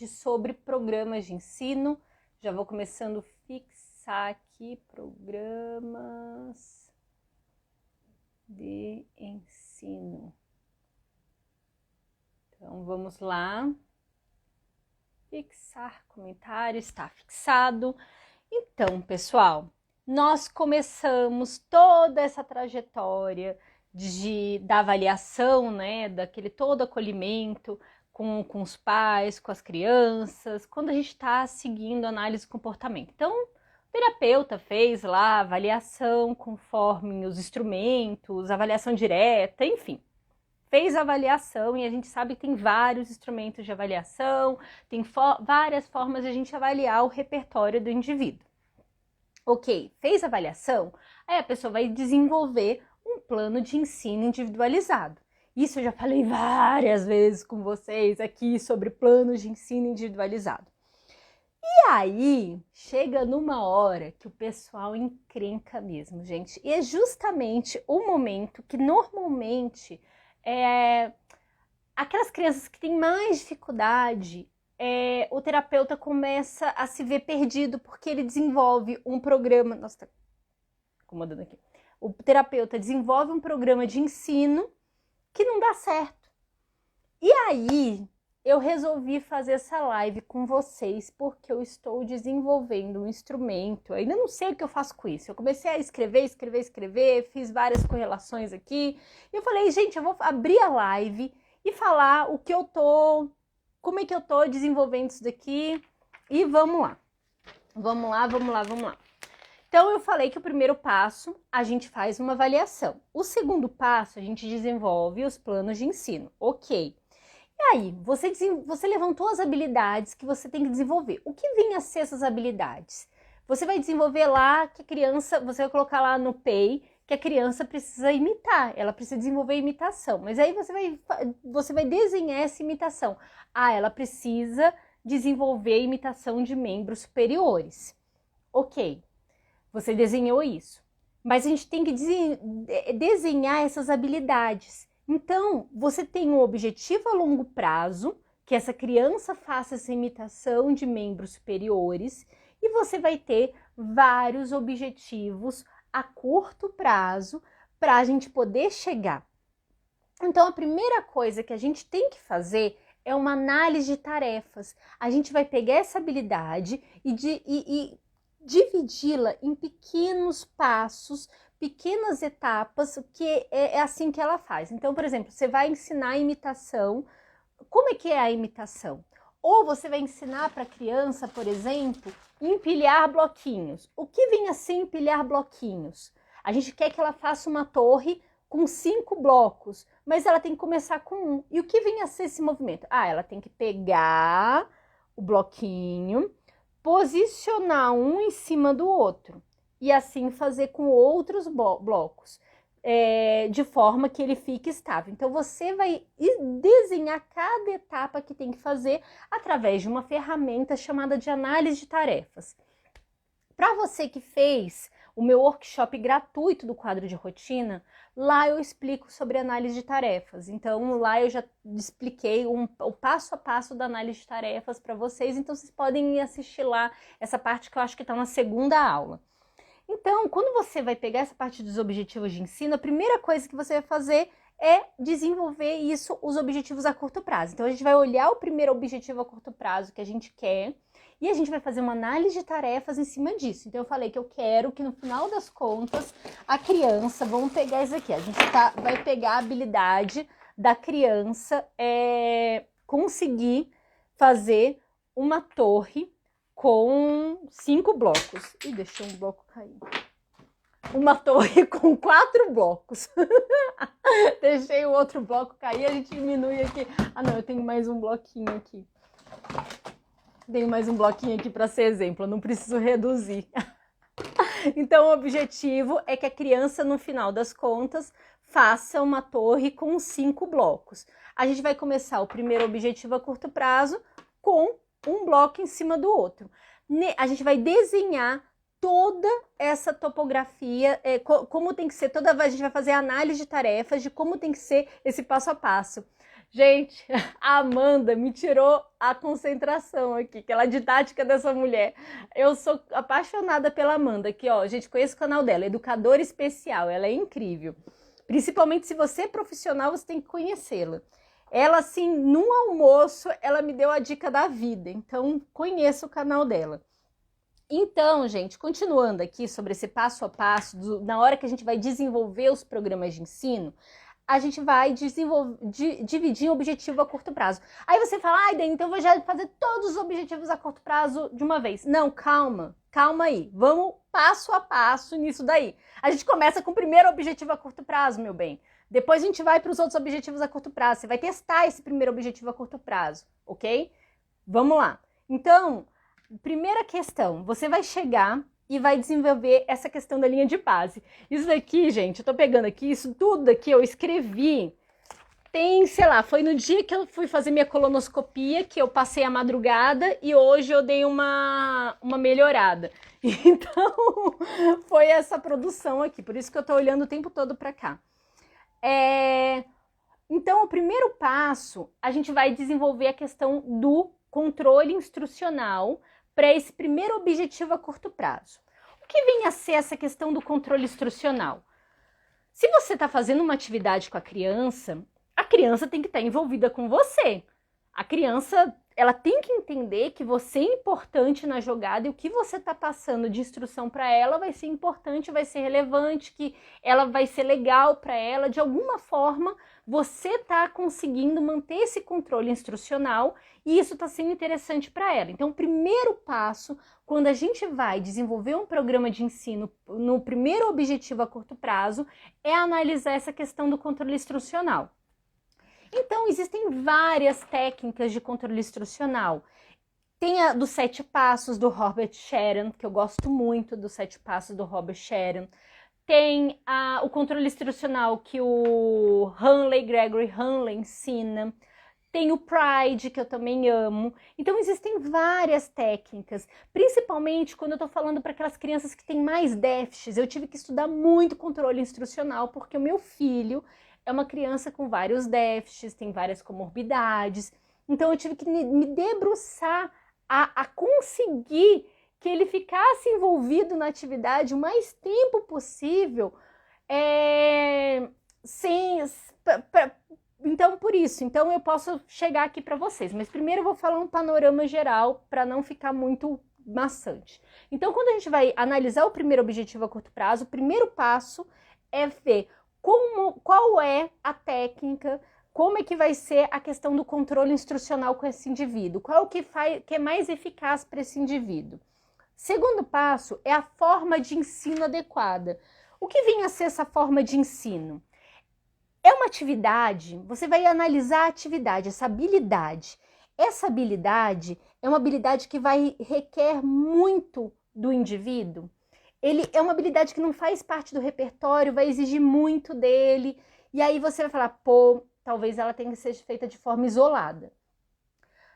sobre programas de ensino. Já vou começando a fixar aqui programas de ensino. Então, vamos lá. Fixar comentário, está fixado. Então, pessoal, nós começamos toda essa trajetória da avaliação, né, daquele todo acolhimento com os pais, com as crianças, quando a gente está seguindo análise de comportamento. Então, o terapeuta fez lá a avaliação conforme os instrumentos, avaliação direta, enfim. Fez a avaliação e a gente sabe que tem vários instrumentos de avaliação, tem várias formas de a gente avaliar o repertório do indivíduo. Ok, fez a avaliação, aí a pessoa vai desenvolver um plano de ensino individualizado. Isso eu já falei várias vezes com vocês aqui sobre planos de ensino individualizado. E aí, chega numa hora que o pessoal encrenca mesmo, gente. E é justamente o momento que normalmente aquelas crianças que têm mais dificuldade, o terapeuta começa a se ver perdido porque ele desenvolve um programa... Nossa, tá incomodando aqui. O terapeuta desenvolve um programa de ensino que não dá certo. E aí, eu resolvi fazer essa live com vocês porque eu estou desenvolvendo um instrumento. Eu ainda não sei o que eu faço com isso. Eu comecei a escrever, fiz várias correlações aqui. E eu falei, gente, eu vou abrir a live e falar o que eu tô, como é que eu tô desenvolvendo isso daqui. E vamos lá. Vamos lá. Então, eu falei que o primeiro passo, a gente faz uma avaliação. O segundo passo, a gente desenvolve os planos de ensino. Ok. E aí, você levantou as habilidades que você tem que desenvolver. O que vem a ser essas habilidades? Você vai desenvolver lá que a criança, você vai colocar lá no PEI que a criança precisa imitar, ela precisa desenvolver imitação. Mas aí você vai desenhar essa imitação. Ela precisa desenvolver imitação de membros superiores. Ok. Você desenhou isso, mas a gente tem que desenhar essas habilidades. Então, você tem um objetivo a longo prazo, que essa criança faça essa imitação de membros superiores, e você vai ter vários objetivos a curto prazo para a gente poder chegar. Então, a primeira coisa que a gente tem que fazer é uma análise de tarefas. A gente vai pegar essa habilidade e dividi-la em pequenos passos, pequenas etapas, que é assim que ela faz. Então, por exemplo, você vai ensinar a imitação. Como é que é a imitação? Ou você vai ensinar para a criança, por exemplo, empilhar bloquinhos. O que vem a ser empilhar bloquinhos? A gente quer que ela faça uma torre com 5 blocos, mas ela tem que começar com 1. E o que vem a ser esse movimento? Ela tem que pegar o bloquinho, posicionar um em cima do outro e assim fazer com outros blocos, de forma que ele fique estável. Então, você vai desenhar cada etapa que tem que fazer através de uma ferramenta chamada de análise de tarefas. Para você que fez o meu workshop gratuito do quadro de rotina, lá eu explico sobre análise de tarefas. Então, lá eu já expliquei o passo a passo da análise de tarefas para vocês. Então, vocês podem assistir lá essa parte que eu acho que está na segunda aula. Então, quando você vai pegar essa parte dos objetivos de ensino, a primeira coisa que você vai fazer é desenvolver isso, os objetivos a curto prazo. Então, a gente vai olhar o primeiro objetivo a curto prazo que a gente quer e a gente vai fazer uma análise de tarefas em cima disso. Então, eu falei que eu quero que no final das contas, a criança, vamos pegar isso aqui, a gente vai pegar a habilidade da criança conseguir fazer uma torre com 5 blocos. Ih, deixei um bloco cair. Uma torre com 4 blocos. Deixei o outro bloco cair, a gente diminui aqui. Não, eu tenho mais um bloquinho aqui. Tenho mais um bloquinho aqui para ser exemplo, eu não preciso reduzir. Então, o objetivo é que a criança, no final das contas, faça uma torre com 5 blocos. A gente vai começar o primeiro objetivo a curto prazo com um bloco em cima do outro. A gente vai desenhar toda essa topografia, como tem que ser, a gente vai fazer análise de tarefas de como tem que ser esse passo a passo. Gente, a Amanda me tirou a concentração aqui, aquela didática dessa mulher. Eu sou apaixonada pela Amanda, que ó, gente, conheço o canal dela, Educadora Especial, ela é incrível. Principalmente se você é profissional, você tem que conhecê-la. Ela, assim, num almoço, ela me deu a dica da vida, então conheço o canal dela. Então, gente, continuando aqui sobre esse passo a passo, na hora que a gente vai desenvolver os programas de ensino, a gente vai dividir em objetivo a curto prazo. Aí você fala, ai, Dani, então eu vou já fazer todos os objetivos a curto prazo de uma vez. Não, calma aí. Vamos passo a passo nisso daí. A gente começa com o primeiro objetivo a curto prazo, meu bem. Depois a gente vai para os outros objetivos a curto prazo. Você vai testar esse primeiro objetivo a curto prazo, ok? Vamos lá. Então, primeira questão, você vai chegar e vai desenvolver essa questão da linha de base. Isso daqui, gente, eu tô pegando aqui, isso tudo aqui eu escrevi, tem, sei lá, foi no dia que eu fui fazer minha colonoscopia, que eu passei a madrugada e hoje eu dei uma melhorada. Então, foi essa produção aqui, por isso que eu tô olhando o tempo todo pra cá. Então, o primeiro passo, a gente vai desenvolver a questão do controle instrucional para esse primeiro objetivo a curto prazo. O que vem a ser essa questão do controle instrucional? Se você está fazendo uma atividade com a criança tem que estar envolvida com você. A criança, ela tem que entender que você é importante na jogada e o que você está passando de instrução para ela vai ser importante, vai ser relevante, que ela vai ser legal para ela. De alguma forma, você está conseguindo manter esse controle instrucional e isso está sendo interessante para ela. Então, o primeiro passo, quando a gente vai desenvolver um programa de ensino no primeiro objetivo a curto prazo, é analisar essa questão do controle instrucional. Então, existem várias técnicas de controle instrucional. Tem a dos 7 passos do Robert Sharron, que eu gosto muito dos 7 passos do Robert Sharron. Tem o controle instrucional que o Gregory Hanley ensina. Tem o Pride, que eu também amo. Então, existem várias técnicas, principalmente quando eu estou falando para aquelas crianças que têm mais déficits. Eu tive que estudar muito controle instrucional, porque o meu filho é uma criança com vários déficits, tem várias comorbidades. Então, eu tive que me debruçar a conseguir que ele ficasse envolvido na atividade o mais tempo possível, então, por isso, eu posso chegar aqui para vocês, mas primeiro eu vou falar um panorama geral para não ficar muito maçante. Então, quando a gente vai analisar o primeiro objetivo a curto prazo, o primeiro passo é ver qual é a técnica, como é que vai ser a questão do controle instrucional com esse indivíduo, qual que é mais eficaz para esse indivíduo. Segundo passo é a forma de ensino adequada. O que vem a ser essa forma de ensino? É uma atividade, você vai analisar a atividade, essa habilidade. Essa habilidade é uma habilidade que requer muito do indivíduo. Ele é uma habilidade que não faz parte do repertório, vai exigir muito dele. E aí você vai falar, pô, talvez ela tenha que ser feita de forma isolada.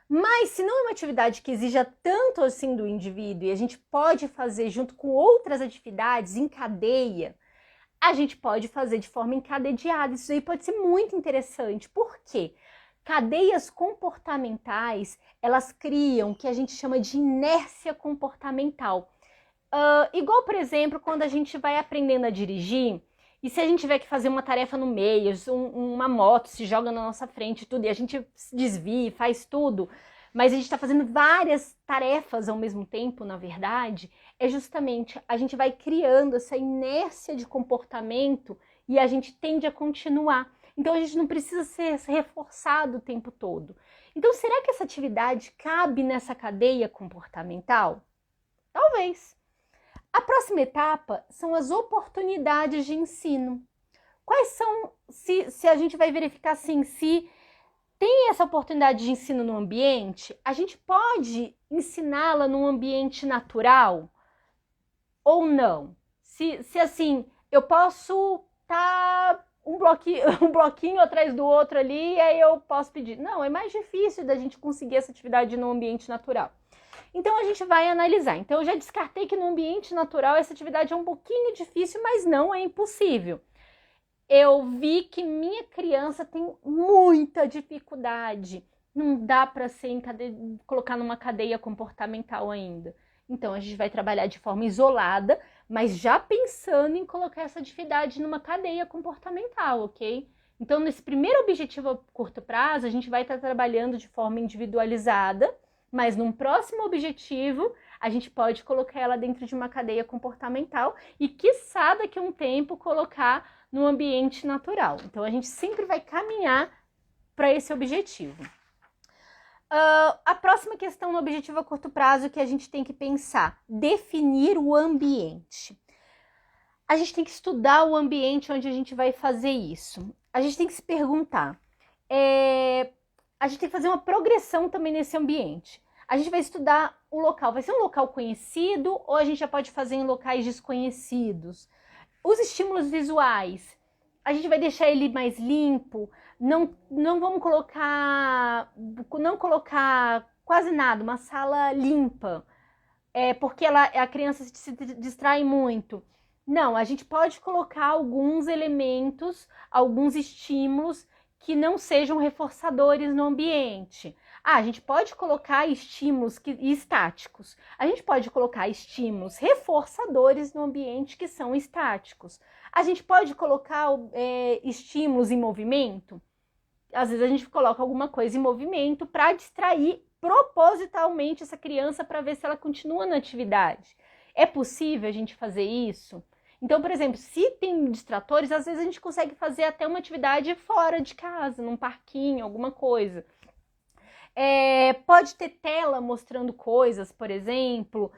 Mas se não é uma atividade que exija tanto assim do indivíduo e a gente pode fazer junto com outras atividades em cadeia, a gente pode fazer de forma encadeada. Isso aí pode ser muito interessante. Por quê? Cadeias comportamentais, elas criam o que a gente chama de inércia comportamental. Igual, por exemplo, quando a gente vai aprendendo a dirigir, e se a gente tiver que fazer uma tarefa no meio, uma moto se joga na nossa frente tudo, e a gente se desvia, faz tudo, mas a gente está fazendo várias tarefas ao mesmo tempo, na verdade, é justamente a gente vai criando essa inércia de comportamento e a gente tende a continuar. Então a gente não precisa ser reforçado o tempo todo. Então será que essa atividade cabe nessa cadeia comportamental? Talvez. A próxima etapa são as oportunidades de ensino. Quais são, se a gente vai verificar assim, se tem essa oportunidade de ensino no ambiente, a gente pode ensiná-la num ambiente natural ou não? Se assim, eu posso estar um bloquinho atrás do outro ali e aí eu posso pedir. Não, é mais difícil da gente conseguir essa atividade no ambiente natural. Então a gente vai analisar. Então eu já descartei que no ambiente natural essa atividade é um pouquinho difícil, mas não é impossível. eu vi que minha criança tem muita dificuldade. Não dá para ser colocar numa cadeia comportamental ainda. Então a gente vai trabalhar de forma isolada, mas já pensando em colocar essa dificuldade numa cadeia comportamental, ok? Então nesse primeiro objetivo a curto prazo, a gente vai estar trabalhando de forma individualizada, mas num próximo objetivo, a gente pode colocar ela dentro de uma cadeia comportamental e, quiçá, daqui a um tempo, colocar no ambiente natural. Então, a gente sempre vai caminhar para esse objetivo. A próxima questão no objetivo a curto prazo que a gente tem que pensar, definir o ambiente. A gente tem que estudar o ambiente onde a gente vai fazer isso. A gente tem que se perguntar, a gente tem que fazer uma progressão também nesse ambiente. A gente vai estudar o local, vai ser um local conhecido ou a gente já pode fazer em locais desconhecidos? Os estímulos visuais, a gente vai deixar ele mais limpo, não vamos colocar quase nada, uma sala limpa, porque a criança se distrai muito. Não, a gente pode colocar alguns elementos, alguns estímulos que não sejam reforçadores no ambiente. A gente pode colocar estímulos estáticos. A gente pode colocar estímulos reforçadores no ambiente que são estáticos. A gente pode colocar estímulos em movimento. Às vezes a gente coloca alguma coisa em movimento para distrair propositalmente essa criança para ver se ela continua na atividade. É possível a gente fazer isso? Então, por exemplo, se tem distratores, às vezes a gente consegue fazer até uma atividade fora de casa, num parquinho, alguma coisa. Pode ter tela mostrando coisas, por exemplo,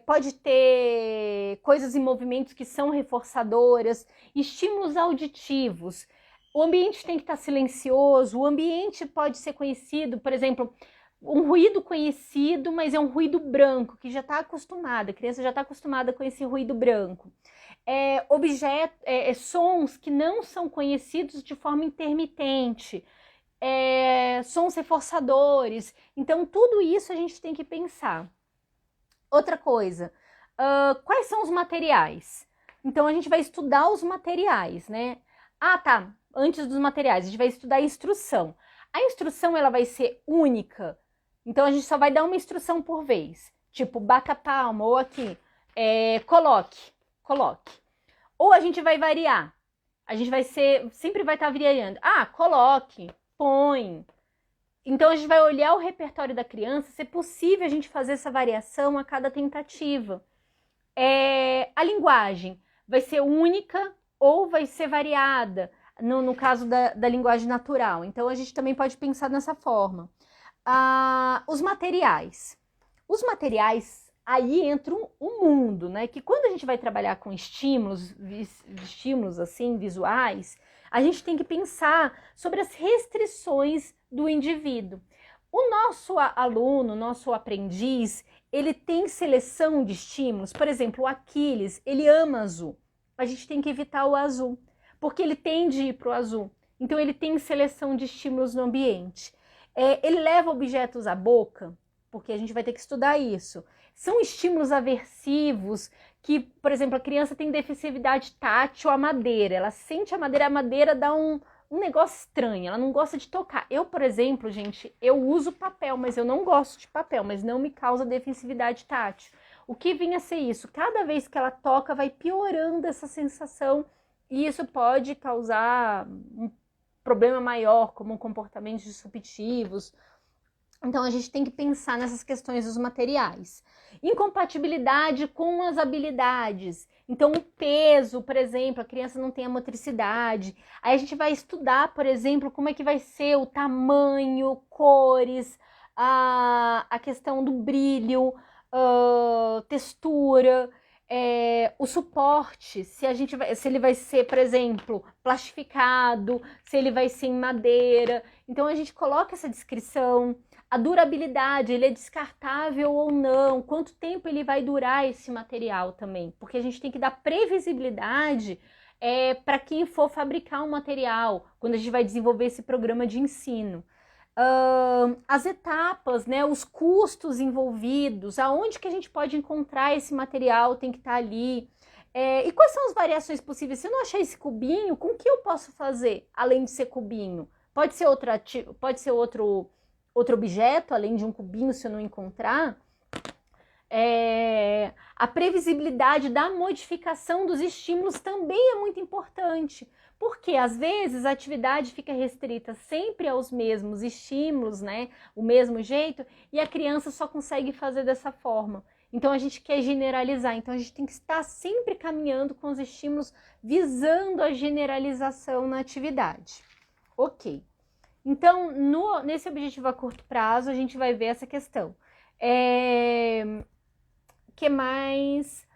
pode ter coisas em movimentos que são reforçadoras, estímulos auditivos. O ambiente tem que estar silencioso, o ambiente pode ser conhecido, por exemplo, um ruído conhecido, mas é um ruído branco, que já está acostumada, a criança já está acostumada com esse ruído branco. Sons que não são conhecidos de forma intermitente, sons reforçadores. Então, tudo isso a gente tem que pensar. Outra coisa, quais são os materiais? Então, a gente vai estudar os materiais, né? Tá, antes dos materiais, a gente vai estudar a instrução. A instrução, ela vai ser única. Então, a gente só vai dar uma instrução por vez. Tipo, bata a palma, ou aqui, coloque. Ou a gente vai variar. A gente sempre vai estar variando. Coloque, põe. Então, a gente vai olhar o repertório da criança, se é possível a gente fazer essa variação a cada tentativa. A linguagem vai ser única ou vai ser variada, no caso da linguagem natural. Então, a gente também pode pensar dessa forma. Os materiais. Os materiais, aí entra um mundo, né? Que quando a gente vai trabalhar com estímulos assim, visuais, a gente tem que pensar sobre as restrições do indivíduo. O nosso aluno, nosso aprendiz, ele tem seleção de estímulos. Por exemplo, o Aquiles, ele ama azul. A gente tem que evitar o azul, porque ele tende a ir para o azul. Então, ele tem seleção de estímulos no ambiente. Ele leva objetos à boca, porque a gente vai ter que estudar isso. São estímulos aversivos que, por exemplo, a criança tem deficiência tátil à madeira. Ela sente a madeira dá um negócio estranho, ela não gosta de tocar. Eu, por exemplo, gente, eu uso papel, mas eu não gosto de papel, mas não me causa defensividade tátil. O que vinha a ser isso? Cada vez que ela toca, vai piorando essa sensação e isso pode causar um problema maior, como comportamentos disruptivos. Então, a gente tem que pensar nessas questões dos materiais. Incompatibilidade com as habilidades. Então, o peso, por exemplo, a criança não tem a motricidade. Aí a gente vai estudar, por exemplo, como é que vai ser o tamanho, cores, a questão do brilho, textura, o suporte, se ele vai ser, por exemplo, plastificado, se ele vai ser em madeira. Então, a gente coloca essa descrição. A durabilidade, ele é descartável ou não, quanto tempo ele vai durar esse material também, porque a gente tem que dar previsibilidade para quem for fabricar um material, quando a gente vai desenvolver esse programa de ensino. As etapas, né, os custos envolvidos, aonde que a gente pode encontrar esse material, tem que estar ali. E quais são as variações possíveis? Se eu não achar esse cubinho, com que eu posso fazer, além de ser cubinho? Pode ser outro objeto, além de um cubinho, se eu não encontrar. A previsibilidade da modificação dos estímulos também é muito importante, porque às vezes a atividade fica restrita sempre aos mesmos estímulos, né? O mesmo jeito, e a criança só consegue fazer dessa forma. Então a gente quer generalizar, então a gente tem que estar sempre caminhando com os estímulos visando a generalização na atividade. Ok. Então, nesse objetivo a curto prazo, a gente vai ver essa questão. Que mais?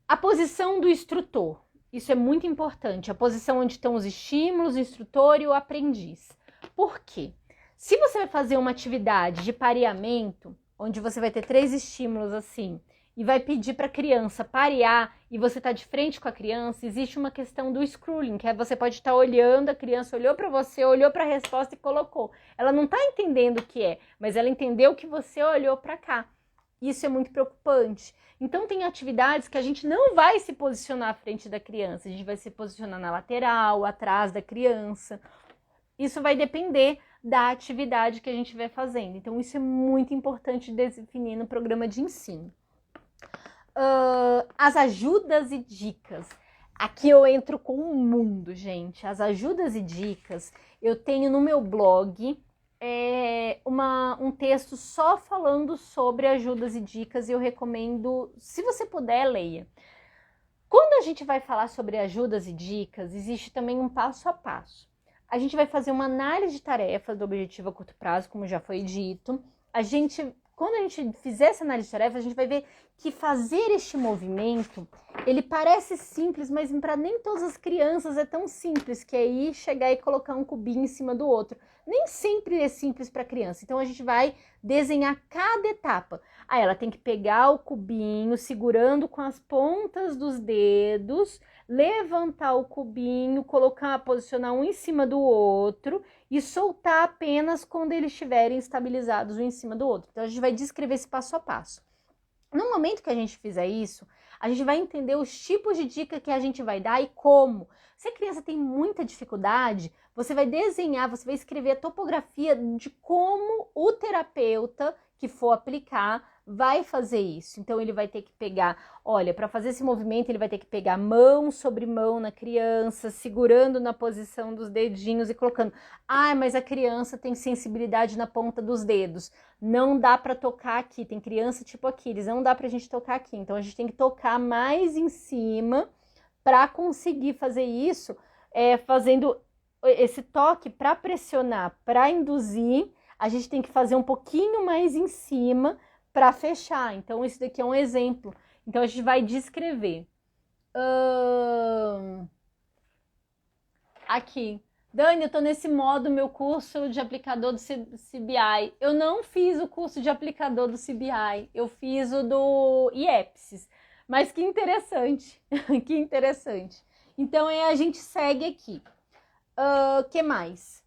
A posição do instrutor. Isso é muito importante. A posição onde estão os estímulos, o instrutor e o aprendiz. Por quê? Se você vai fazer uma atividade de pareamento, onde você vai ter 3 estímulos assim, e vai pedir para a criança parear, e você está de frente com a criança, existe uma questão do scrolling, que é você pode estar olhando, a criança olhou para você, olhou para a resposta e colocou. Ela não está entendendo o que é, mas ela entendeu que você olhou para cá. Isso é muito preocupante. Então, tem atividades que a gente não vai se posicionar à frente da criança, a gente vai se posicionar na lateral, atrás da criança. Isso vai depender da atividade que a gente vai fazendo. Então, isso é muito importante definir no programa de ensino. As ajudas e dicas. Aqui eu entro com o mundo, gente. As ajudas e dicas, eu tenho no meu blog um texto só falando sobre ajudas e dicas e eu recomendo, se você puder, leia. Quando a gente vai falar sobre ajudas e dicas, existe também um passo a passo. A gente vai fazer uma análise de tarefas do objetivo a curto prazo, como já foi dito. Quando a gente fizer essa análise de tarefas, a gente vai ver que fazer este movimento, ele parece simples, mas para nem todas as crianças é tão simples, que é ir, chegar e colocar um cubinho em cima do outro. Nem sempre é simples para a criança. Então, a gente vai desenhar cada etapa. Aí, ela tem que pegar o cubinho, segurando com as pontas dos dedos, levantar o cubinho, posicionar um em cima do outro e soltar apenas quando eles estiverem estabilizados um em cima do outro. Então, a gente vai descrever esse passo a passo. No momento que a gente fizer isso, a gente vai entender os tipos de dica que a gente vai dar e como. Se a criança tem muita dificuldade, você vai desenhar, você vai escrever a topografia de como o terapeuta que for aplicar vai fazer isso. Então, ele vai ter que pegar, olha, para fazer esse movimento, ele vai ter que pegar mão sobre mão na criança, segurando na posição dos dedinhos e colocando. Mas a criança tem sensibilidade na ponta dos dedos. Não dá para tocar aqui. Tem criança tipo Aquiles, não dá para a gente tocar aqui. Então, a gente tem que tocar mais em cima para conseguir fazer isso, fazendo esse toque para pressionar, para induzir. A gente tem que fazer um pouquinho mais em cima para fechar. Então, esse daqui é um exemplo. Então, a gente vai descrever. Aqui. Dani, eu tô nesse modo, meu curso de aplicador do CBI. Eu não fiz o curso de aplicador do CBI. Eu fiz o do IEPSIS. Mas que interessante. Que interessante. Então, a gente segue aqui. Que mais?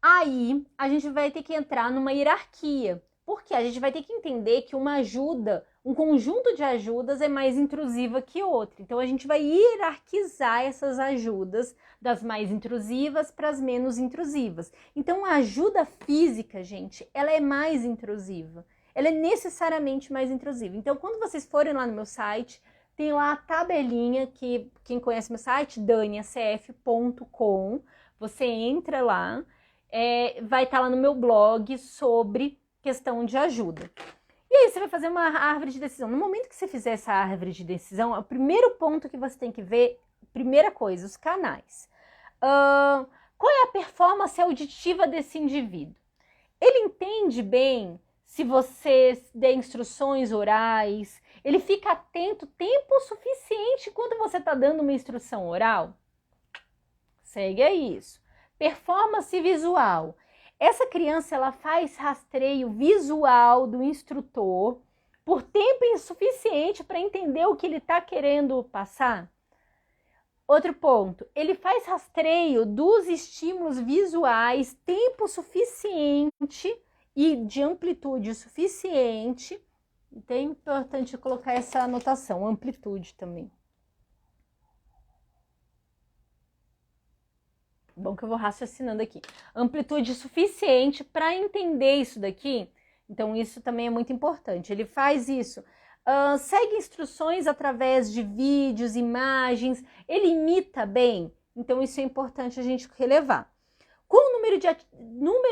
Aí, a gente vai ter que entrar numa hierarquia, porque a gente vai ter que entender que uma ajuda, um conjunto de ajudas é mais intrusiva que outra. Então, a gente vai hierarquizar essas ajudas das mais intrusivas para as menos intrusivas. Então, a ajuda física, gente, ela é mais intrusiva. Ela é necessariamente mais intrusiva. Então, quando vocês forem lá no meu site, tem lá a tabelinha que, quem conhece meu site, daniacf.com, você entra lá, vai estar lá no meu blog sobre questão de ajuda. E aí você vai fazer uma árvore de decisão. No momento que você fizer essa árvore de decisão, o primeiro ponto que você tem que ver, primeira coisa, os canais. Qual é a performance auditiva desse indivíduo? Ele entende bem se você der instruções orais? Ele fica atento tempo suficiente quando você está dando uma instrução oral? Segue aí isso. Performance visual. Essa criança, ela faz rastreio visual do instrutor por tempo insuficiente para entender o que ele está querendo passar? Outro ponto, ele faz rastreio dos estímulos visuais tempo suficiente e de amplitude suficiente, Então é importante colocar essa anotação, amplitude também. Bom que eu vou raciocinando aqui. Amplitude suficiente para entender isso daqui. Então isso também é muito importante. Ele faz isso. Segue instruções através de vídeos, imagens. Ele imita bem. Então isso é importante a gente relevar. Qual o número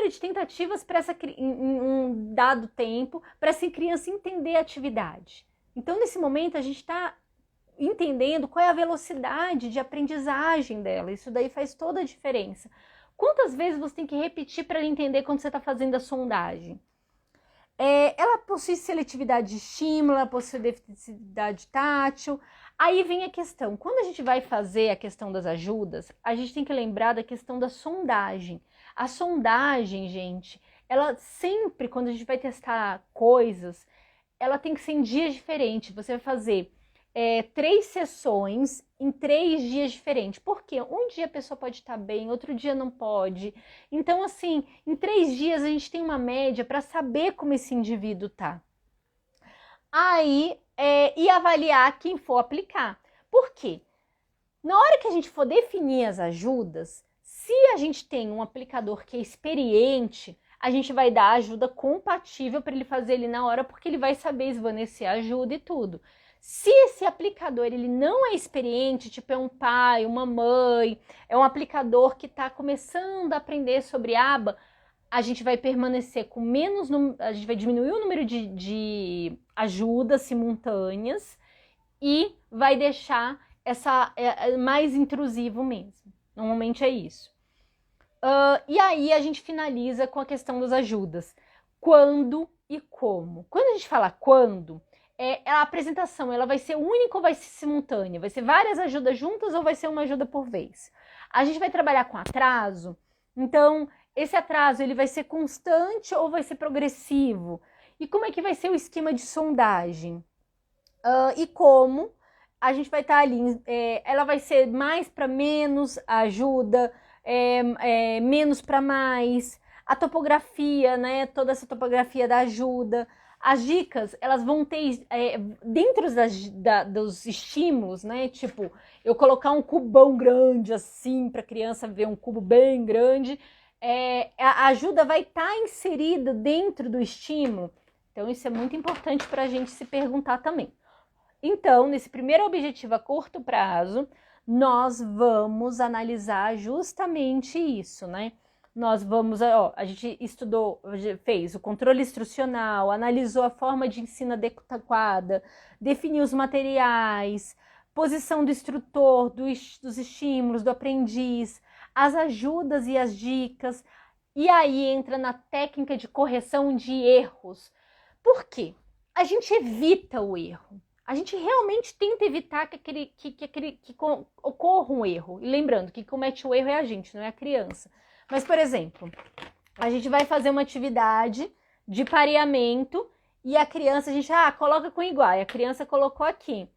de tentativas para em um dado tempo para essa criança entender a atividade? Então nesse momento a gente está entendendo qual é a velocidade de aprendizagem dela. Isso daí faz toda a diferença. Quantas vezes você tem que repetir para ela entender quando você está fazendo a sondagem? Ela possui seletividade de estímulo, ela possui deficiência tátil. Aí vem a questão, quando a gente vai fazer a questão das ajudas, a gente tem que lembrar da questão da sondagem. A sondagem, gente, ela sempre, quando a gente vai testar coisas, ela tem que ser em dias diferentes. Você vai fazer 3 sessões em 3 dias diferentes. Por quê? Um dia a pessoa pode estar bem, outro dia não pode. Então, assim, em 3 dias a gente tem uma média para saber como esse indivíduo tá. Aí, e avaliar quem for aplicar. Por quê? Na hora que a gente for definir as ajudas, se a gente tem um aplicador que é experiente, a gente vai dar a ajuda compatível para ele fazer ali na hora, porque ele vai saber esvanecer a ajuda e tudo. Se esse aplicador ele não é experiente, tipo é um pai, uma mãe, é um aplicador que está começando a aprender sobre aba, a gente vai permanecer com menos, a gente vai diminuir o número de ajudas simultâneas e vai deixar essa mais intrusivo mesmo. Normalmente é isso. E aí a gente finaliza com a questão das ajudas. Quando e como? Quando a gente fala quando, a apresentação ela vai ser única ou vai ser simultânea? Vai ser várias ajudas juntas ou vai ser uma ajuda por vez? A gente vai trabalhar com atraso, então esse atraso ele vai ser constante ou vai ser progressivo? E como é que vai ser o esquema de sondagem? E como a gente vai estar ali, ela vai ser mais para menos ajuda, menos para mais, a topografia, né? Toda essa topografia da ajuda. As dicas, elas vão ter, dentro dos estímulos, né? Tipo, eu colocar um cubão grande assim, para a criança ver um cubo bem grande, a ajuda vai estar inserida dentro do estímulo. Então, isso é muito importante para a gente se perguntar também. Então, nesse primeiro objetivo a curto prazo, nós vamos analisar justamente isso, né? Nós vamos, a gente estudou, fez o controle instrucional, analisou a forma de ensino adequada, definiu os materiais, posição do instrutor, dos estímulos, do aprendiz, as ajudas e as dicas, e aí entra na técnica de correção de erros. Por quê? A gente evita o erro. A gente realmente tenta evitar que ocorra um erro. E lembrando que comete o erro é a gente, não é a criança. Mas, por exemplo, a gente vai fazer uma atividade de pareamento e a criança, a gente, coloca com igual. A criança colocou aqui.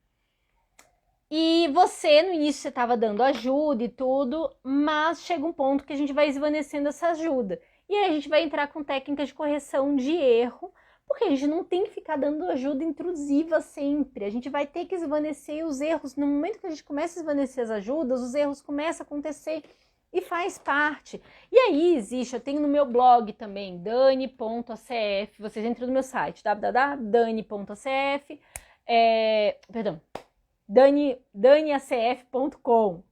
E você, no início, você estava dando ajuda e tudo, mas chega um ponto que a gente vai esvanecendo essa ajuda. E aí a gente vai entrar com técnicas de correção de erro, porque a gente não tem que ficar dando ajuda intrusiva sempre. A gente vai ter que esvanecer os erros. No momento que a gente começa a esvanecer as ajudas, os erros começam a acontecer e faz parte. E aí existe, eu tenho no meu blog também, dani.acf, vocês entram no meu site, www.dani.acf, daniacf.com,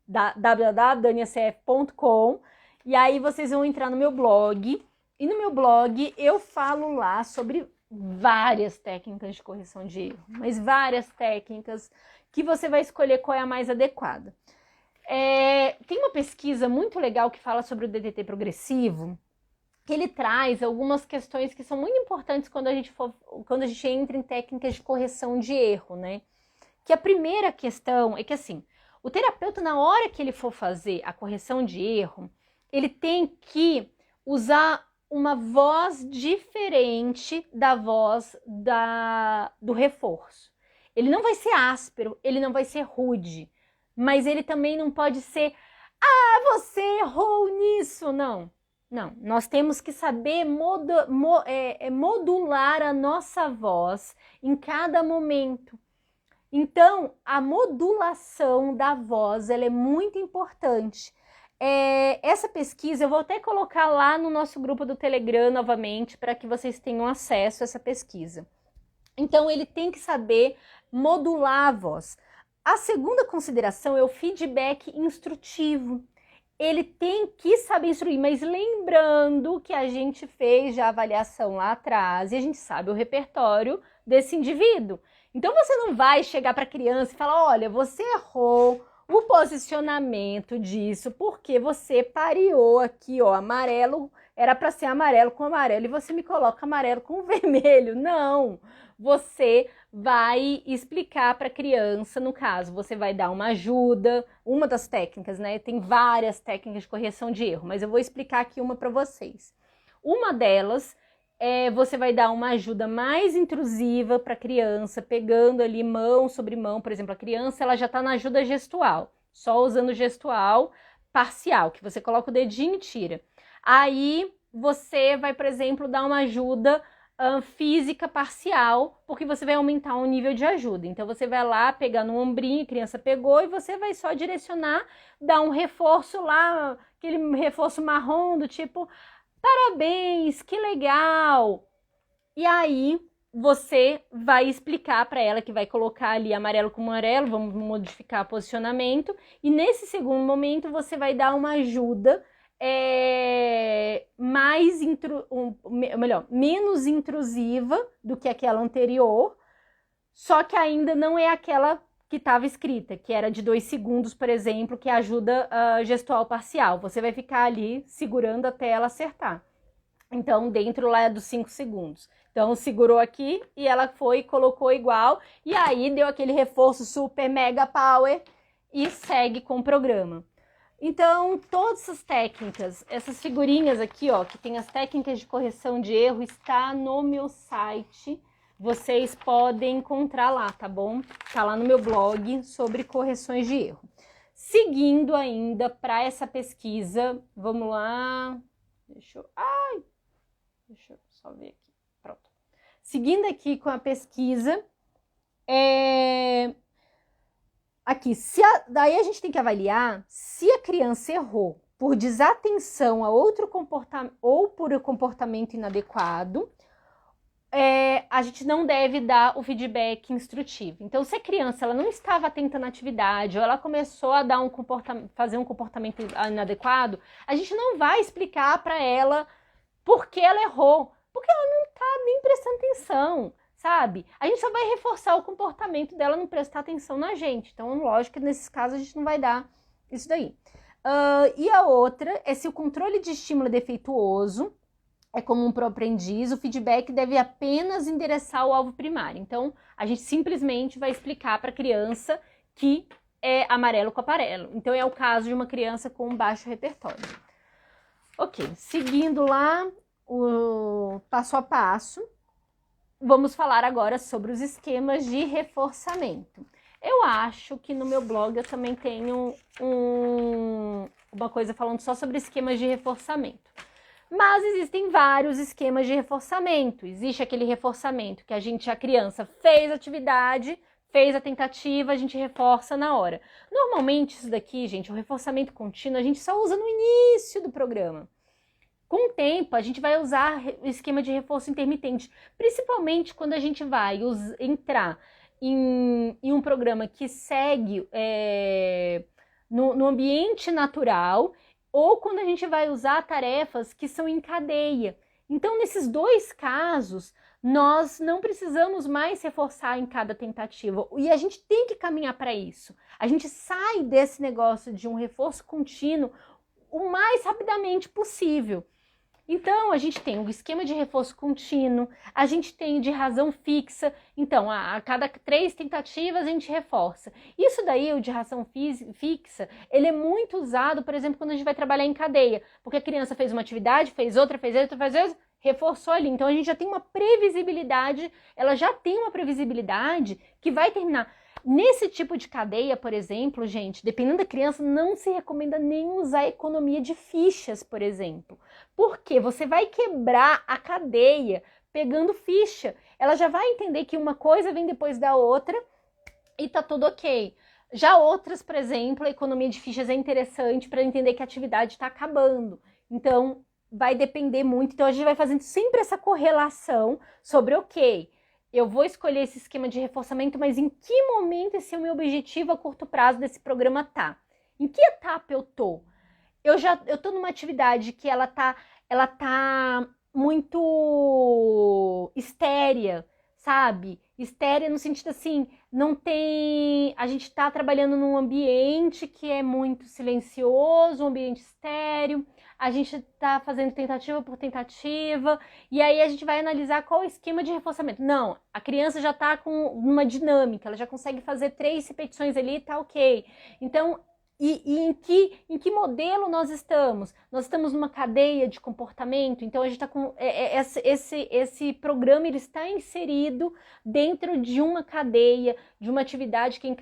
www.daniacf.com, e aí vocês vão entrar no meu blog, e no meu blog eu falo lá sobre várias técnicas de correção de erro, mas várias técnicas que você vai escolher qual é a mais adequada. Tem uma pesquisa muito legal que fala sobre o DTT progressivo, que ele traz algumas questões que são muito importantes quando a gente entra em técnicas de correção de erro, né? Que a primeira questão é que, assim, o terapeuta, na hora que ele for fazer a correção de erro, ele tem que usar uma voz diferente da voz do reforço. Ele não vai ser áspero, ele não vai ser rude, mas ele também não pode ser, você errou nisso, não. Não, nós temos que saber modular a nossa voz em cada momento. Então, a modulação da voz, ela é muito importante. Essa pesquisa, eu vou até colocar lá no nosso grupo do Telegram novamente, para que vocês tenham acesso a essa pesquisa. Então, ele tem que saber modular a voz. A segunda consideração é o feedback instrutivo. Ele tem que saber instruir, mas lembrando que a gente fez já a avaliação lá atrás e a gente sabe o repertório desse indivíduo. Então você não vai chegar para a criança e falar, olha, você errou o posicionamento disso porque você pareou aqui, ó, amarelo, era para ser amarelo com amarelo e você me coloca amarelo com vermelho. Não, você vai explicar para a criança, no caso, você vai dar uma ajuda, uma das técnicas, né? Tem várias técnicas de correção de erro, mas eu vou explicar aqui uma para vocês. Uma delas você vai dar uma ajuda mais intrusiva para a criança, pegando ali mão sobre mão, por exemplo, a criança ela já está na ajuda gestual, só usando gestual parcial, que você coloca o dedinho e tira. Aí você vai, por exemplo, dar uma ajuda física parcial, porque você vai aumentar o nível de ajuda. Então você vai lá pegar no ombrinho, a criança pegou, e você vai só direcionar, dar um reforço lá, aquele reforço marrom do tipo, parabéns, que legal! E aí você vai explicar para ela que vai colocar ali amarelo com amarelo, vamos modificar o posicionamento, e nesse segundo momento você vai dar uma ajuda menos intrusiva do que aquela anterior, só que ainda não é aquela que estava escrita, que era de 2 segundos, por exemplo, que é ajuda gestual parcial. Você vai ficar ali segurando até ela acertar. Então, dentro lá é dos 5 segundos. Então, segurou aqui e ela foi e colocou igual, e aí deu aquele reforço super mega power e segue com o programa. Então, todas essas técnicas, essas figurinhas aqui, ó, que tem as técnicas de correção de erro, está no meu site. Vocês podem encontrar lá, tá bom? Tá lá no meu blog sobre correções de erro. Seguindo ainda para essa pesquisa, vamos lá. Deixa eu só ver aqui. Pronto. Seguindo aqui com a pesquisa, aqui, daí a gente tem que avaliar se a criança errou por desatenção a outro comportamento ou por comportamento inadequado, a gente não deve dar o feedback instrutivo. Então, se a criança ela não estava atenta na atividade ou ela começou a dar fazer um comportamento inadequado, a gente não vai explicar para ela por que ela errou, porque ela não está nem prestando atenção. Sabe? A gente só vai reforçar o comportamento dela não prestar atenção na gente. Então, lógico que nesses casos a gente não vai dar isso daí. E a outra é se o controle de estímulo é defeituoso, é comum para o aprendiz, o feedback deve apenas endereçar o alvo primário. Então, a gente simplesmente vai explicar para a criança que é amarelo com amarelo. Então, é o caso de uma criança com baixo repertório. Ok, seguindo lá o passo a passo, vamos falar agora sobre os esquemas de reforçamento. Eu acho que no meu blog eu também tenho uma coisa falando só sobre esquemas de reforçamento. Mas existem vários esquemas de reforçamento. Existe aquele reforçamento que a criança fez a atividade, fez a tentativa, a gente reforça na hora. Normalmente isso daqui, gente, o reforçamento contínuo, a gente só usa no início do programa. Com o tempo, a gente vai usar o esquema de reforço intermitente, principalmente quando a gente vai entrar em um programa que segue no ambiente natural, ou quando a gente vai usar tarefas que são em cadeia. Então, nesses dois casos, nós não precisamos mais reforçar em cada tentativa. E a gente tem que caminhar para isso. A gente sai desse negócio de um reforço contínuo o mais rapidamente possível. Então, a gente tem o esquema de reforço contínuo, a gente tem de razão fixa. Então, a cada 3 tentativas a gente reforça. Isso daí, o de razão fixa, ele é muito usado, por exemplo, quando a gente vai trabalhar em cadeia. Porque a criança fez uma atividade, fez outra, reforçou ali. Então, a gente já tem uma previsibilidade, ela já tem uma previsibilidade que vai terminar. Nesse tipo de cadeia, por exemplo, gente, dependendo da criança, não se recomenda nem usar economia de fichas, por exemplo. Porque você vai quebrar a cadeia pegando ficha. Ela já vai entender que uma coisa vem depois da outra e tá tudo ok. Já outras, por exemplo, a economia de fichas é interessante para entender que a atividade está acabando. Então, vai depender muito. Então, a gente vai fazendo sempre essa correlação sobre, ok, eu vou escolher esse esquema de reforçamento, mas em que momento esse é o meu objetivo a curto prazo desse programa tá? Em que etapa eu tô? Eu tô numa atividade que ela tá muito estérea, sabe? Estérea no sentido assim, não tem, a gente tá trabalhando num ambiente que é muito silencioso, um ambiente estéreo, a gente tá fazendo tentativa por tentativa, e aí a gente vai analisar qual é o esquema de reforçamento. Não, a criança já tá com uma dinâmica, ela já consegue fazer 3 repetições ali, tá ok. Então, em que modelo nós estamos? Nós estamos numa cadeia de comportamento, então a gente está com esse programa, ele está inserido dentro de uma cadeia, de uma atividade que é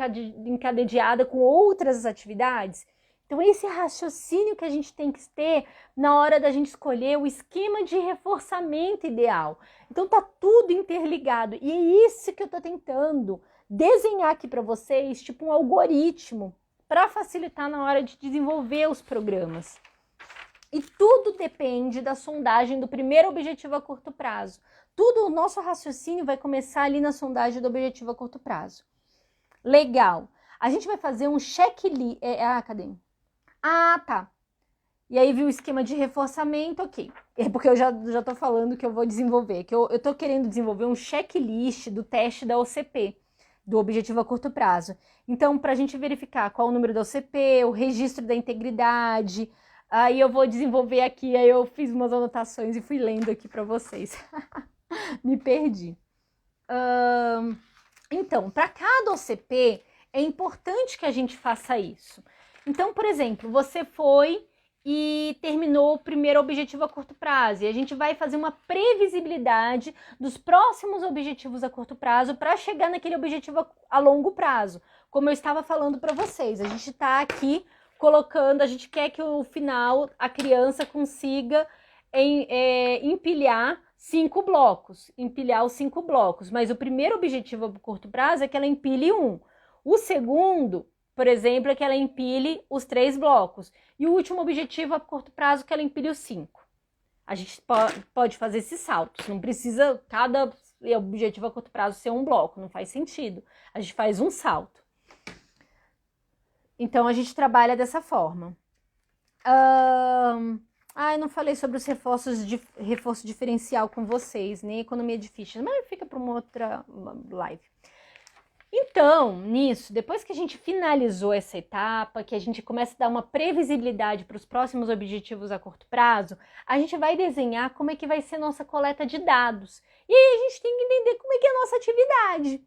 encadeada com outras atividades. Então esse raciocínio que a gente tem que ter na hora da gente escolher o esquema de reforçamento ideal. Então tá tudo interligado e é isso que eu tô tentando desenhar aqui para vocês, tipo um algoritmo, para facilitar na hora de desenvolver os programas. E tudo depende da sondagem do primeiro objetivo a curto prazo. Tudo, o nosso raciocínio vai começar ali na sondagem do objetivo a curto prazo. Legal. A gente vai fazer um checklist. Cadê? Ah, tá. E aí viu o esquema de reforçamento, ok. É porque eu já tô falando que eu vou desenvolver, que eu tô querendo desenvolver um checklist do teste da OCP, do objetivo a curto prazo. Então, para a gente verificar qual o número da OCP, o registro da integridade, aí eu vou desenvolver aqui, aí eu fiz umas anotações e fui lendo aqui para vocês. Me perdi. Então, para cada OCP, é importante que a gente faça isso. Então, por exemplo, você foi e terminou o primeiro objetivo a curto prazo. E a gente vai fazer uma previsibilidade dos próximos objetivos a curto prazo para chegar naquele objetivo a longo prazo. Como eu estava falando para vocês, a gente está aqui colocando, a gente quer que no final a criança consiga empilhar 5 blocos, empilhar os 5 blocos. Mas o primeiro objetivo a curto prazo é que ela empilhe 1. O segundo, por exemplo, é que ela empilhe os 3 blocos. E o último objetivo a curto prazo é que ela empilhe os 5. A gente pode fazer esses saltos. Não precisa cada objetivo a curto prazo ser um bloco. Não faz sentido. A gente faz um salto. Então, a gente trabalha dessa forma. Eu não falei sobre os reforço diferencial com vocês, nem economia de fichas. Mas fica para uma outra live. Então, nisso, depois que a gente finalizou essa etapa, que a gente começa a dar uma previsibilidade para os próximos objetivos a curto prazo, a gente vai desenhar como é que vai ser a nossa coleta de dados. E aí a gente tem que entender como é que é a nossa atividade.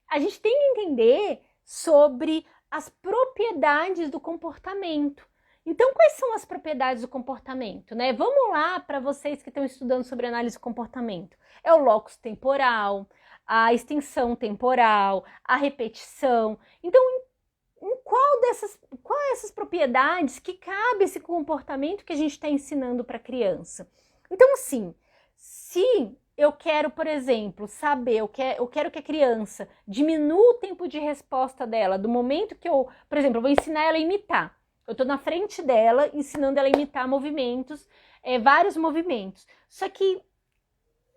A gente tem que entender sobre as propriedades do comportamento. Então, quais são as propriedades do comportamento, né? Vamos lá para vocês que estão estudando sobre análise do comportamento. É o locus temporal, a extensão temporal, a repetição. Então, em qual essas propriedades que cabe esse comportamento que a gente está ensinando para a criança? Então, assim, se eu quero, por exemplo, saber, eu quero que a criança diminua o tempo de resposta dela, do momento que por exemplo, eu vou ensinar ela a imitar. Eu estou na frente dela, ensinando ela a imitar movimentos, vários movimentos. Só que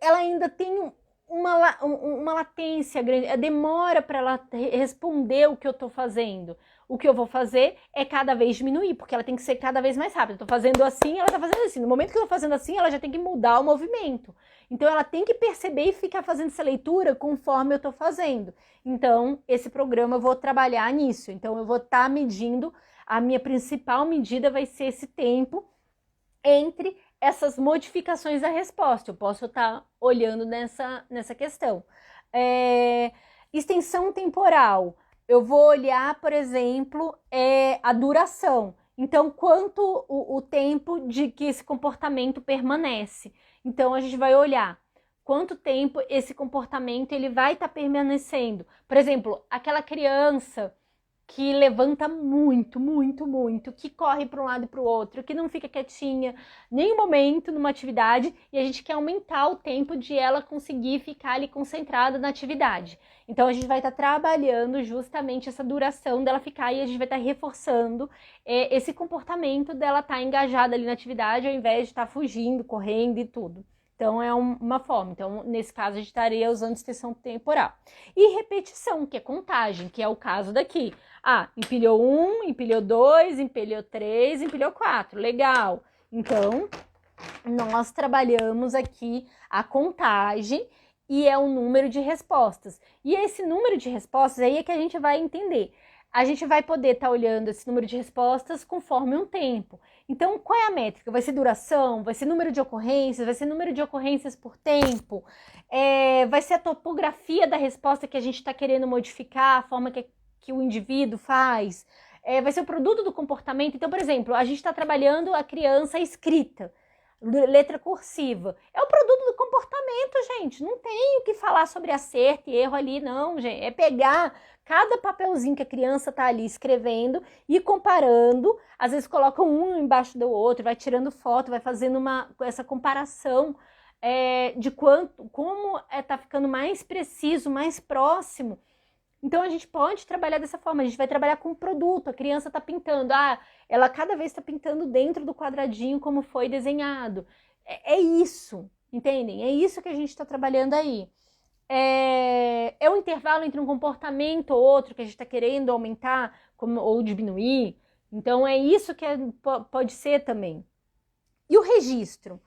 ela ainda tem uma latência grande, demora para ela responder o que eu estou fazendo. O que eu vou fazer é cada vez diminuir, porque ela tem que ser cada vez mais rápida. Eu estou fazendo assim, ela está fazendo assim. No momento que eu estou fazendo assim, ela já tem que mudar o movimento. Então, ela tem que perceber e ficar fazendo essa leitura conforme eu estou fazendo. Então, esse programa eu vou trabalhar nisso. Então, eu vou estar medindo, a minha principal medida vai ser esse tempo entre essas modificações da resposta. Eu posso estar olhando nessa questão. Extensão temporal. Eu vou olhar, por exemplo, a duração. Então, quanto o tempo de que esse comportamento permanece. Então, a gente vai olhar, quanto tempo esse comportamento ele vai estar permanecendo. Por exemplo, aquela criança que levanta muito, muito, muito, que corre para um lado e para o outro, que não fica quietinha nenhum momento numa atividade, e a gente quer aumentar o tempo de ela conseguir ficar ali concentrada na atividade. Então a gente vai estar trabalhando justamente essa duração dela ficar, e a gente vai estar reforçando esse comportamento dela estar engajada ali na atividade, ao invés de estar fugindo, correndo e tudo. Então, é uma forma. Então, nesse caso, a gente estaria usando extensão temporal. E repetição, que é contagem, que é o caso daqui. Ah, empilhou 1, empilhou 2, empilhou 3, empilhou 4. Legal. Então, nós trabalhamos aqui a contagem e é o número de respostas. E esse número de respostas aí é que a gente vai entender. A gente vai poder estar olhando esse número de respostas conforme um tempo. Então, qual é a métrica? Vai ser duração? Vai ser número de ocorrências? Vai ser número de ocorrências por tempo? Vai ser a topografia da resposta que a gente está querendo modificar, a forma que o indivíduo faz? Vai ser o produto do comportamento? Então, por exemplo, a gente está trabalhando a criança escrita, letra cursiva. É o produto do comportamento, gente. Não tem o que falar sobre acerto e erro ali, não, gente. É pegar cada papelzinho que a criança está ali escrevendo e comparando, às vezes coloca um embaixo do outro, vai tirando foto, vai fazendo essa comparação de como está ficando mais preciso, mais próximo. Então a gente pode trabalhar dessa forma, a gente vai trabalhar com o produto, a criança está pintando, ela cada vez está pintando dentro do quadradinho como foi desenhado. É isso, entendem? É isso que a gente está trabalhando aí. É o intervalo entre um comportamento ou outro que a gente está querendo aumentar ou diminuir. Então, é isso que pode ser também. E o registro?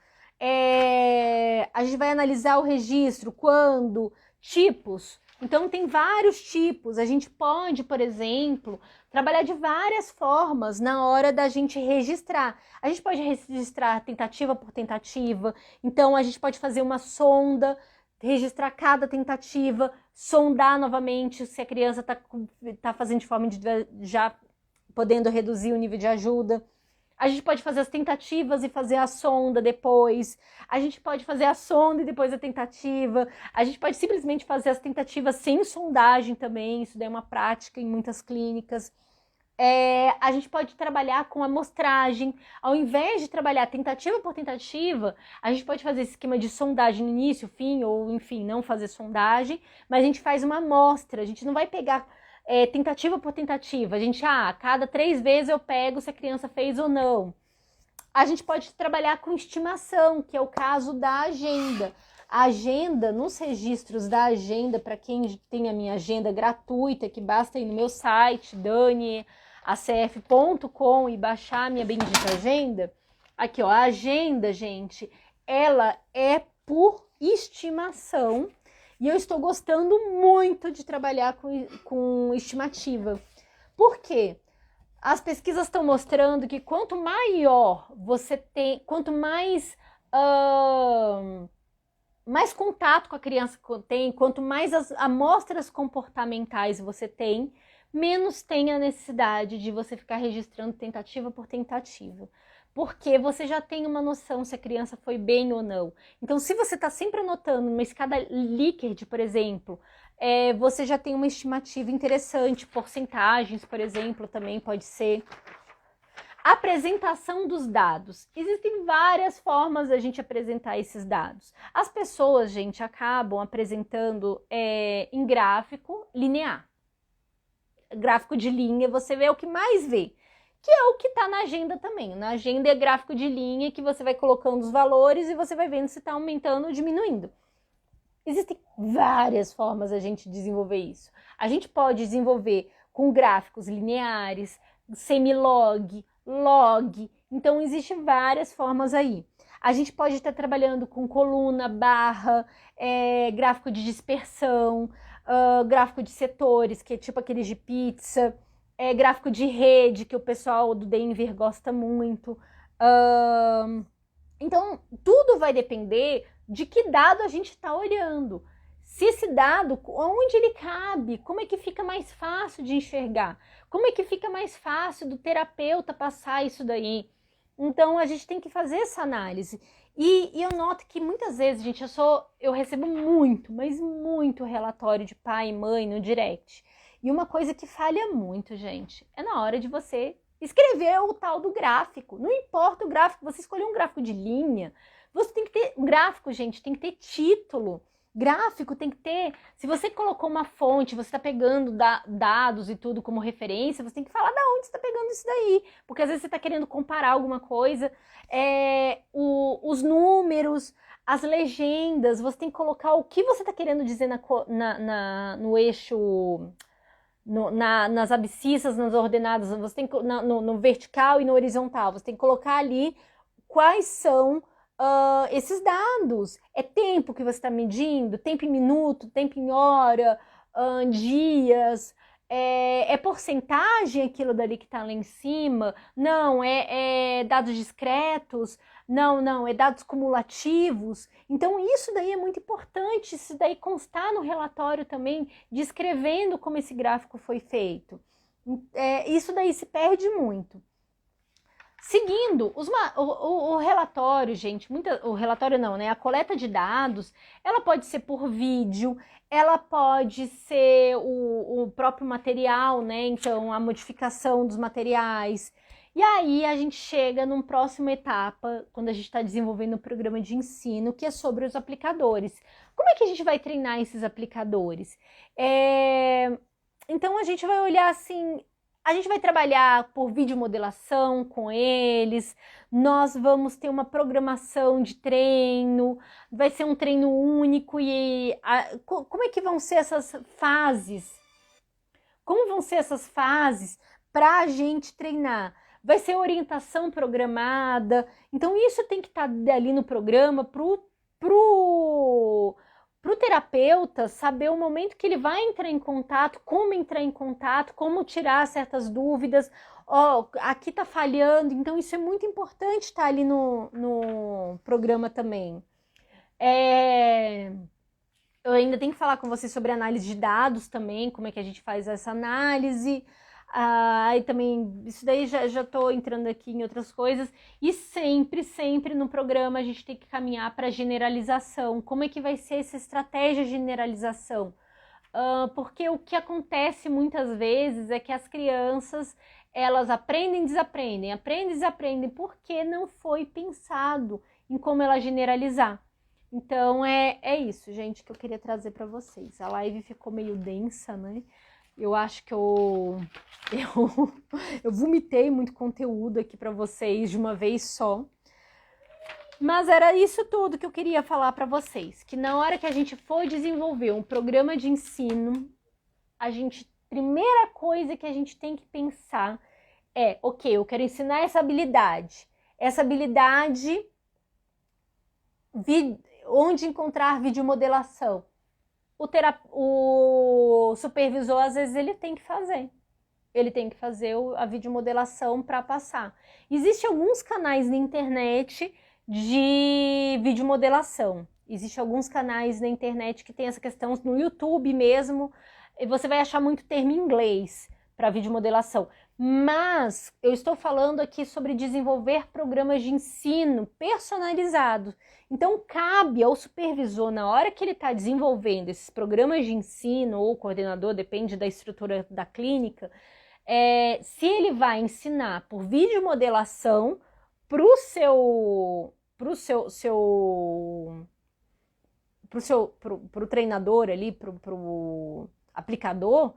A gente vai analisar o registro quando? Tipos. Então, tem vários tipos. A gente pode, por exemplo, trabalhar de várias formas na hora da gente registrar. A gente pode registrar tentativa por tentativa. Então, a gente pode fazer uma sonda, registrar cada tentativa, sondar novamente se a criança está fazendo de forma já podendo reduzir o nível de ajuda. A gente pode fazer as tentativas e fazer a sonda depois. A gente pode fazer a sonda e depois a tentativa. A gente pode simplesmente fazer as tentativas sem sondagem também. Isso daí é uma prática em muitas clínicas. A gente pode trabalhar com amostragem. Ao invés de trabalhar tentativa por tentativa, a gente pode fazer esse esquema de sondagem no início, fim, ou enfim, não fazer sondagem, mas a gente faz uma amostra. A gente não vai pegar tentativa por tentativa. A gente, a cada 3 vezes eu pego se a criança fez ou não. A gente pode trabalhar com estimação, que é o caso da agenda. A agenda, nos registros da agenda, para quem tem a minha agenda gratuita, que basta ir no meu site, daniacf.com, e baixar a minha bendita agenda. Aqui, ó, a agenda, gente, ela é por estimação. E eu estou gostando muito de trabalhar com estimativa. Por quê? As pesquisas estão mostrando que quanto maior você tem, quanto mais contato com a criança tem, quanto mais as amostras comportamentais você tem, menos tem a necessidade de você ficar registrando tentativa por tentativa. Porque você já tem uma noção se a criança foi bem ou não. Então, se você está sempre anotando numa escada Likert, por exemplo, você já tem uma estimativa interessante, porcentagens, por exemplo, também pode ser. Apresentação dos dados. Existem várias formas da gente apresentar esses dados. As pessoas, gente, acabam apresentando em gráfico linear. Gráfico de linha, você vê o que mais vê. Que é o que está na agenda também. Na agenda é gráfico de linha que você vai colocando os valores e você vai vendo se está aumentando ou diminuindo. Existem várias formas a gente desenvolver isso. A gente pode desenvolver com gráficos lineares, semilog, log. Então, existem várias formas aí. A gente pode estar trabalhando com coluna, barra, gráfico de dispersão, gráfico de setores, que é tipo aqueles de pizza, gráfico de rede, que o pessoal do Denver gosta muito. Então, tudo vai depender de que dado a gente está olhando. Se esse dado, onde ele cabe, como é que fica mais fácil de enxergar? Como é que fica mais fácil do terapeuta passar isso daí? Então, a gente tem que fazer essa análise. E eu noto que muitas vezes, gente, eu recebo muito, mas muito relatório de pai e mãe no direct. E uma coisa que falha muito, gente, é na hora de você escrever o tal do gráfico. Não importa o gráfico, você escolheu um gráfico de linha, você tem que ter, gráfico, gente, tem que ter título. Gráfico tem que ter, se você colocou uma fonte, você está pegando dados e tudo como referência, você tem que falar da onde você está pegando isso daí, porque às vezes você está querendo comparar alguma coisa, os números, as legendas, você tem que colocar o que você está querendo dizer no eixo, nas abscissas, nas ordenadas, você tem que, no vertical e no horizontal, você tem que colocar ali quais são esses dados. É tempo que você está medindo, tempo em minuto, tempo em hora, dias, é porcentagem aquilo dali que está lá em cima? Não, é dados discretos? Não, é dados cumulativos. Então isso daí é muito importante, isso daí constar no relatório também, descrevendo como esse gráfico foi feito. Isso daí se perde muito. Seguindo, o relatório, gente, o relatório não, né? A coleta de dados, ela pode ser por vídeo, ela pode ser o próprio material, né? Então, a modificação dos materiais. E aí a gente chega numa próxima etapa, quando a gente está desenvolvendo um programa de ensino, que é sobre os aplicadores. Como é que a gente vai treinar esses aplicadores? Então, a gente vai olhar assim. A gente vai trabalhar por videomodelação com eles, nós vamos ter uma programação de treino, vai ser um treino único como é que vão ser essas fases? Como vão ser essas fases para a gente treinar? Vai ser orientação programada, então isso tem que estar ali no programa para o terapeuta saber o momento que ele vai entrar em contato, como tirar certas dúvidas, aqui tá falhando, então isso é muito importante estar ali no programa também. Eu ainda tenho que falar com vocês sobre análise de dados também, como é que a gente faz essa análise. Aí também, isso daí já tô entrando aqui em outras coisas. E sempre no programa a gente tem que caminhar para generalização. Como é que vai ser essa estratégia de generalização? Porque o que acontece muitas vezes é que as crianças, elas aprendem e desaprendem, porque não foi pensado em como ela generalizar. Então é isso, gente, que eu queria trazer para vocês. A live ficou meio densa, né? Eu acho que eu vomitei muito conteúdo aqui para vocês de uma vez só. Mas era isso tudo que eu queria falar para vocês. Que na hora que a gente for desenvolver um programa de ensino, primeira coisa que a gente tem que pensar é, ok, eu quero ensinar essa habilidade. Essa habilidade, onde encontrar videomodelação? O supervisor, às vezes, ele tem que fazer. Ele tem que fazer a videomodelação para passar. Existem alguns canais na internet de videomodelação. Existem alguns canais na internet que tem essa questão, no YouTube mesmo, e você vai achar muito termo em inglês para videomodelação. Mas eu estou falando aqui sobre desenvolver programas de ensino personalizados. Então, cabe ao supervisor, na hora que ele está desenvolvendo esses programas de ensino, ou coordenador, depende da estrutura da clínica, se ele vai ensinar por videomodelação para o treinador ali, para o aplicador,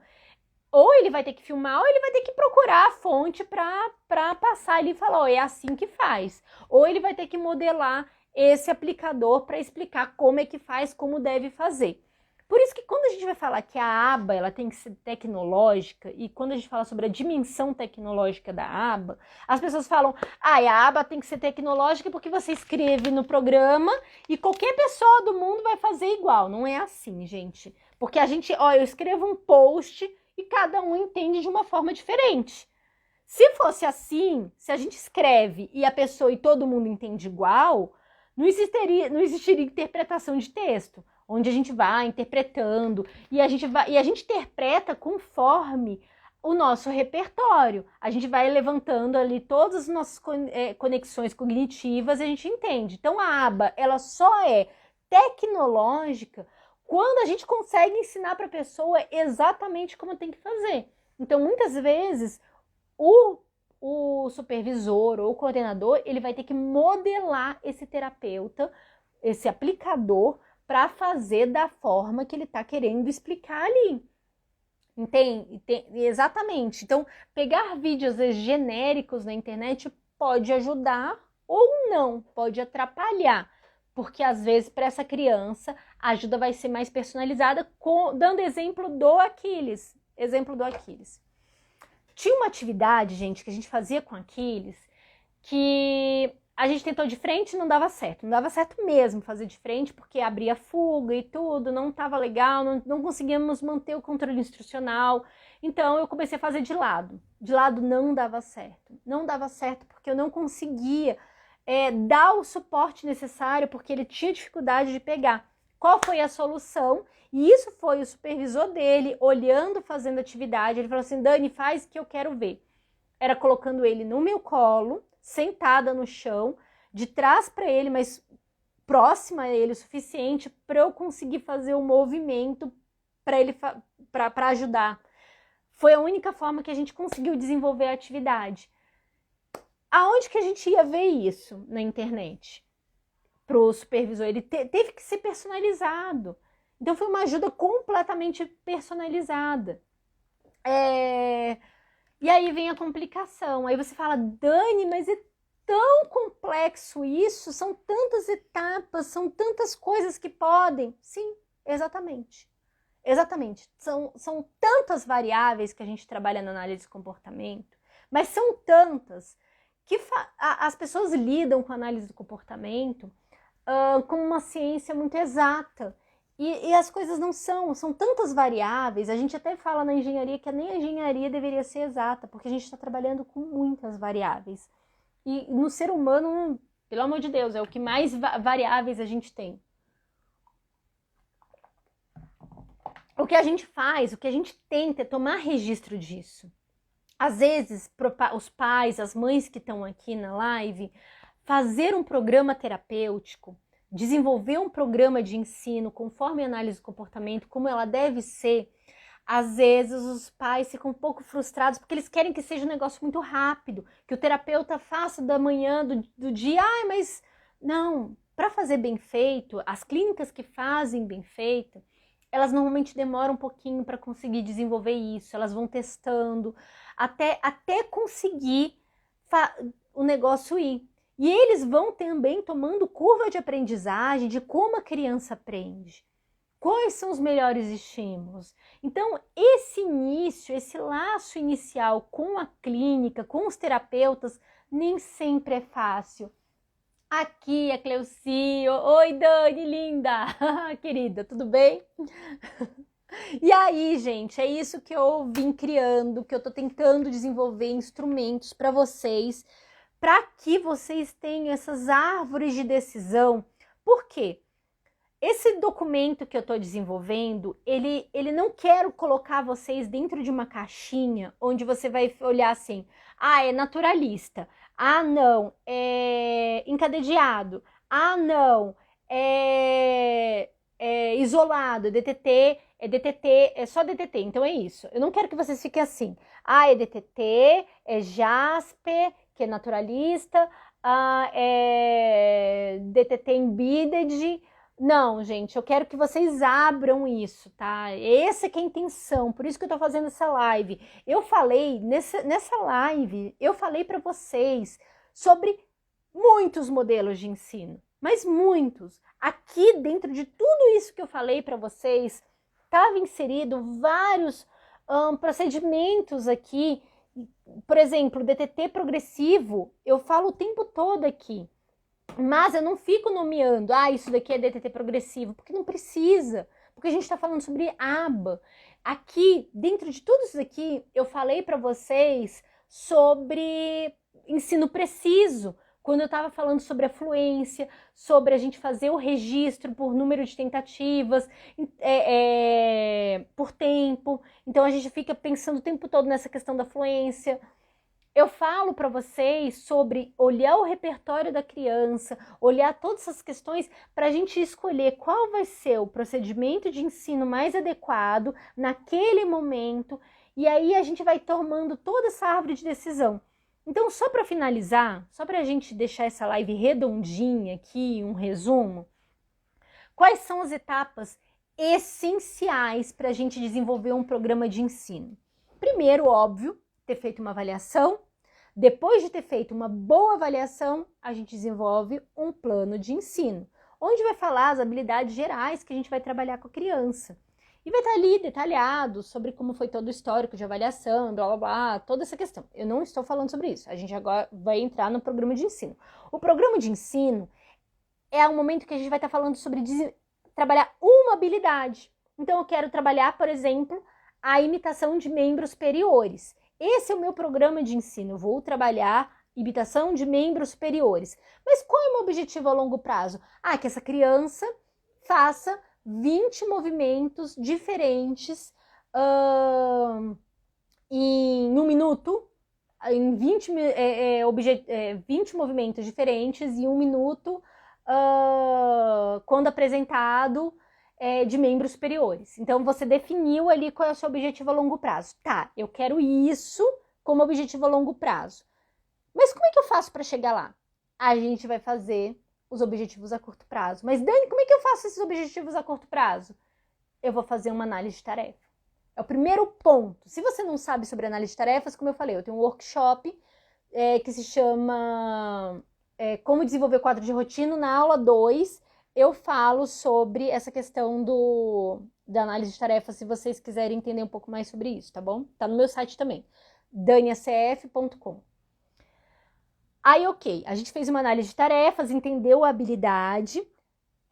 ou ele vai ter que filmar, ou ele vai ter que procurar a fonte para passar ali e falar, é assim que faz. Ou ele vai ter que modelar esse aplicador para explicar como é que faz, como deve fazer. Por isso que quando a gente vai falar que a aba ela tem que ser tecnológica, e quando a gente fala sobre a dimensão tecnológica da aba, as pessoas falam, a aba tem que ser tecnológica porque você escreve no programa e qualquer pessoa do mundo vai fazer igual. Não é assim, gente. Porque eu escrevo um post e cada um entende de uma forma diferente. Se fosse assim, se a gente escreve e a pessoa e todo mundo entende igual, não existiria interpretação de texto, onde a gente vai interpretando e a gente interpreta conforme o nosso repertório. A gente vai levantando ali todas as nossas conexões cognitivas e a gente entende. Então, a aba, ela só é tecnológica quando a gente consegue ensinar para a pessoa exatamente como tem que fazer. Então, muitas vezes, o supervisor ou o coordenador, ele vai ter que modelar esse terapeuta, esse aplicador, para fazer da forma que ele está querendo explicar ali. Entende? Exatamente. Então, pegar vídeos às vezes, genéricos na internet pode ajudar ou não, pode atrapalhar. Porque às vezes para essa criança a ajuda vai ser mais personalizada, dando exemplo do Aquiles. Exemplo do Aquiles. Tinha uma atividade, gente, que a gente fazia com Aquiles, que a gente tentou de frente e não dava certo. Não dava certo mesmo fazer de frente, porque abria fuga e tudo, não estava legal, não conseguíamos manter o controle instrucional. Então eu comecei a fazer de lado. De lado não dava certo. Não dava certo porque eu não conseguia dar o suporte necessário, porque ele tinha dificuldade de pegar. Qual foi a solução? E isso foi o supervisor dele, olhando, fazendo atividade. Ele falou assim, Dani, faz o que eu quero ver. Era colocando ele no meu colo, sentada no chão, de trás para ele, mas próxima a ele o suficiente para eu conseguir fazer o movimento para ele para ajudar. Foi a única forma que a gente conseguiu desenvolver a atividade. Aonde que a gente ia ver isso na internet? Para o supervisor, ele teve que ser personalizado. Então foi uma ajuda completamente personalizada. E aí vem a complicação. Aí você fala, Dani, mas é tão complexo isso, são tantas etapas, são tantas coisas que podem. Sim, exatamente. Exatamente. São tantas variáveis que a gente trabalha na análise de comportamento, mas são tantas que as pessoas lidam com a análise do comportamento como uma ciência muito exata. E as coisas não são tantas variáveis. A gente até fala na engenharia que nem a engenharia deveria ser exata, porque a gente está trabalhando com muitas variáveis. E no ser humano, pelo amor de Deus, é o que mais variáveis a gente tem. O que a gente faz, o que a gente tenta é tomar registro disso. Às vezes, os pais, as mães que estão aqui na live, fazer um programa terapêutico, desenvolver um programa de ensino conforme a análise do comportamento, como ela deve ser, às vezes os pais ficam um pouco frustrados porque eles querem que seja um negócio muito rápido, que o terapeuta faça da manhã, do dia, mas não, para fazer bem feito, as clínicas que fazem bem feito, elas normalmente demoram um pouquinho para conseguir desenvolver isso, elas vão testando, até conseguir o negócio ir. E eles vão também tomando curva de aprendizagem de como a criança aprende. Quais são os melhores estímulos? Então, esse início, esse laço inicial com a clínica, com os terapeutas, nem sempre é fácil. Aqui a Cleucio. Oi, Dani, linda! Querida, tudo bem? E aí, gente, é isso que eu vim criando, que eu tô tentando desenvolver instrumentos para vocês, para que vocês tenham essas árvores de decisão. Por quê? Esse documento que eu estou desenvolvendo, ele não quero colocar vocês dentro de uma caixinha onde você vai olhar assim, é naturalista, não, é encadeado, não, é isolado, DTT, é só DTT, então é isso. Eu não quero que vocês fiquem assim, é DTT, é Jasper, que é naturalista, é DTT Embedded. Não, gente, eu quero que vocês abram isso, tá? Essa que é a intenção, por isso que eu tô fazendo essa live. Eu falei, nessa live, eu falei para vocês sobre muitos modelos de ensino, mas muitos. Aqui dentro de tudo isso que eu falei para vocês, estava inserido vários procedimentos aqui. Por exemplo, DTT progressivo, eu falo o tempo todo aqui. Mas eu não fico nomeando, isso daqui é DTT progressivo, porque não precisa, porque a gente está falando sobre aba. Aqui, dentro de tudo isso aqui, eu falei para vocês sobre ensino preciso, quando eu estava falando sobre a fluência, sobre a gente fazer o registro por número de tentativas, por tempo. Então a gente fica pensando o tempo todo nessa questão da fluência. Eu falo para vocês sobre olhar o repertório da criança, olhar todas essas questões para a gente escolher qual vai ser o procedimento de ensino mais adequado naquele momento, e aí a gente vai tomando toda essa árvore de decisão. Então, só para finalizar, só para a gente deixar essa live redondinha aqui, um resumo, quais são as etapas essenciais para a gente desenvolver um programa de ensino? Primeiro, óbvio, ter feito uma avaliação. Depois de ter feito uma boa avaliação, a gente desenvolve um plano de ensino, onde vai falar as habilidades gerais que a gente vai trabalhar com a criança. E vai estar ali detalhado sobre como foi todo o histórico de avaliação, blá blá blá, toda essa questão. Eu não estou falando sobre isso, a gente agora vai entrar no programa de ensino. O programa de ensino é o momento que a gente vai estar falando sobre trabalhar uma habilidade. Então eu quero trabalhar, por exemplo, a imitação de membros superiores. Esse é o meu programa de ensino, eu vou trabalhar imitação de membros superiores. Mas qual é o meu objetivo a longo prazo? Que essa criança faça 20 movimentos diferentes em um minuto, em 20 movimentos diferentes em um minuto, quando apresentado de membros superiores. Então, você definiu ali qual é o seu objetivo a longo prazo. Tá, eu quero isso como objetivo a longo prazo. Mas como é que eu faço para chegar lá? A gente vai fazer os objetivos a curto prazo. Mas, Dani, como é que eu faço esses objetivos a curto prazo? Eu vou fazer uma análise de tarefa. É o primeiro ponto. Se você não sabe sobre análise de tarefas, como eu falei, eu tenho um workshop que se chama Como Desenvolver Quadro de Rotina. Na aula 2, eu falo sobre essa questão da análise de tarefas, se vocês quiserem entender um pouco mais sobre isso, tá bom? Tá no meu site também, daniacf.com. Aí, ok, a gente fez uma análise de tarefas, entendeu a habilidade,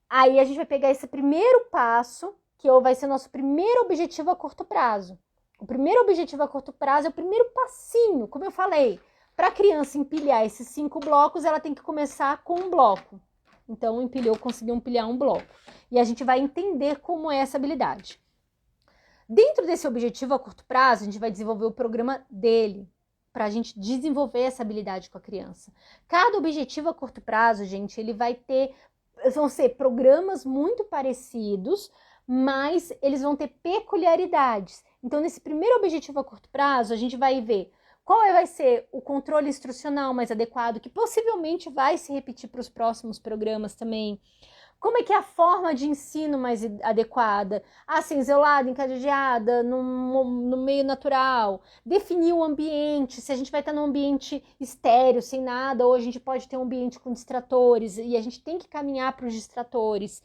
aí a gente vai pegar esse primeiro passo, que vai ser nosso primeiro objetivo a curto prazo. O primeiro objetivo a curto prazo é o primeiro passinho, como eu falei. Para a criança empilhar esses 5 blocos, ela tem que começar com um bloco. Então, conseguiu empilhar um bloco. E a gente vai entender como é essa habilidade. Dentro desse objetivo a curto prazo, a gente vai desenvolver o programa dele, para a gente desenvolver essa habilidade com a criança. Cada objetivo a curto prazo, gente, vão ser programas muito parecidos, mas eles vão ter peculiaridades. Então, nesse primeiro objetivo a curto prazo, a gente vai ver qual vai ser o controle instrucional mais adequado, que possivelmente vai se repetir para os próximos programas também. Como é que é a forma de ensino mais adequada? Assim, isolada, encadeada, no meio natural. Definir o ambiente, se a gente vai estar num ambiente estéreo, sem nada, ou a gente pode ter um ambiente com distratores, e a gente tem que caminhar para os distratores.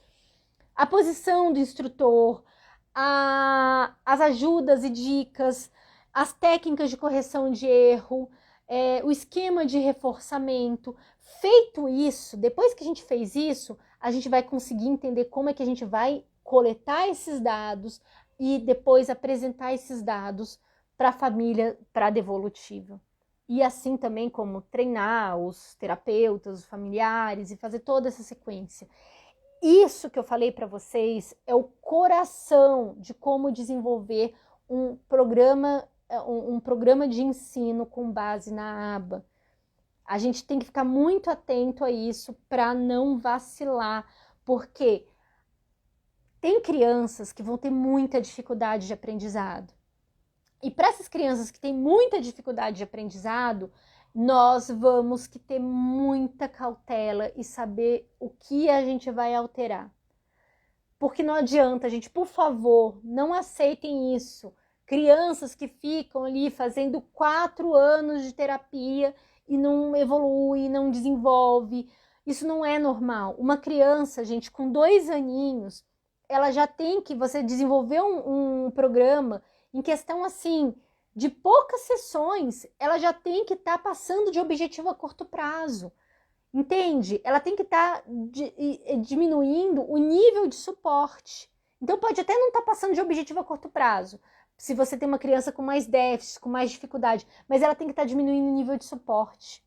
A posição do instrutor, as ajudas e dicas, as técnicas de correção de erro, o esquema de reforçamento. Feito isso, depois que a gente fez isso, a gente vai conseguir entender como é que a gente vai coletar esses dados e depois apresentar esses dados para a família, para a devolutiva. E assim também como treinar os terapeutas, os familiares e fazer toda essa sequência. Isso que eu falei para vocês é o coração de como desenvolver um programa de ensino com base na aba. A gente tem que ficar muito atento a isso para não vacilar, porque tem crianças que vão ter muita dificuldade de aprendizado. E para essas crianças que têm muita dificuldade de aprendizado, nós vamos que ter muita cautela e saber o que a gente vai alterar. Porque não adianta, gente, por favor, não aceitem isso. Crianças que ficam ali fazendo 4 anos de terapia e não evolui, não desenvolve. Isso não é normal. Uma criança, gente, com 2 aninhos, ela já tem que, você desenvolver um programa em questão assim, de poucas sessões, ela já tem que estar passando de objetivo a curto prazo. Entende? Ela tem que estar diminuindo o nível de suporte. Então pode até não estar passando de objetivo a curto prazo, se você tem uma criança com mais déficit, com mais dificuldade, mas ela tem que estar diminuindo o nível de suporte,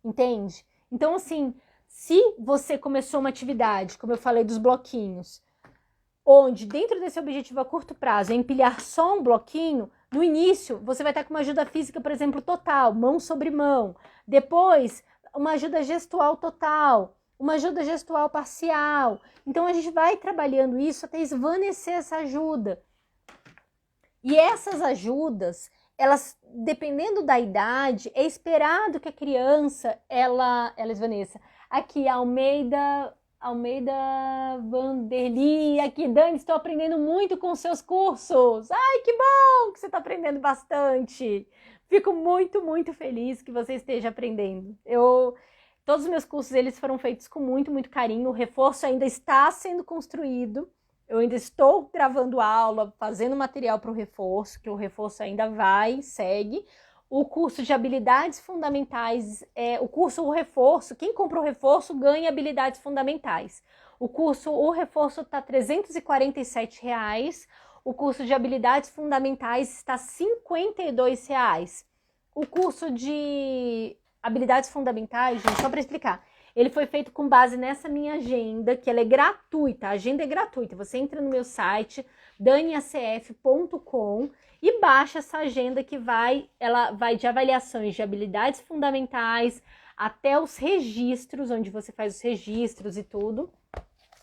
entende? Então, assim, se você começou uma atividade, como eu falei dos bloquinhos, onde dentro desse objetivo a curto prazo é empilhar só um bloquinho, no início você vai estar com uma ajuda física, por exemplo, total, mão sobre mão. Depois, uma ajuda gestual total, uma ajuda gestual parcial. Então a gente vai trabalhando isso até esvanecer essa ajuda. E essas ajudas, elas, dependendo da idade, é esperado que a criança, ela esvaneça. Aqui, Almeida Vanderli, aqui, Dani, estou aprendendo muito com os seus cursos. Ai, que bom que você está aprendendo bastante. Fico muito, muito feliz que você esteja aprendendo. Todos os meus cursos, eles foram feitos com muito, muito carinho. O reforço ainda está sendo construído. Eu ainda estou gravando aula, fazendo material para o reforço, que o reforço ainda segue. O curso de habilidades fundamentais, o reforço, quem compra o reforço ganha habilidades fundamentais. O reforço está R$ 347, o curso de habilidades fundamentais está R$ 52. O curso de habilidades fundamentais, gente, só para explicar, ele foi feito com base nessa minha agenda, que ela é gratuita, a agenda é gratuita. Você entra no meu site, daniacf.com, e baixa essa agenda que ela vai de avaliações de habilidades fundamentais até os registros, onde você faz os registros e tudo,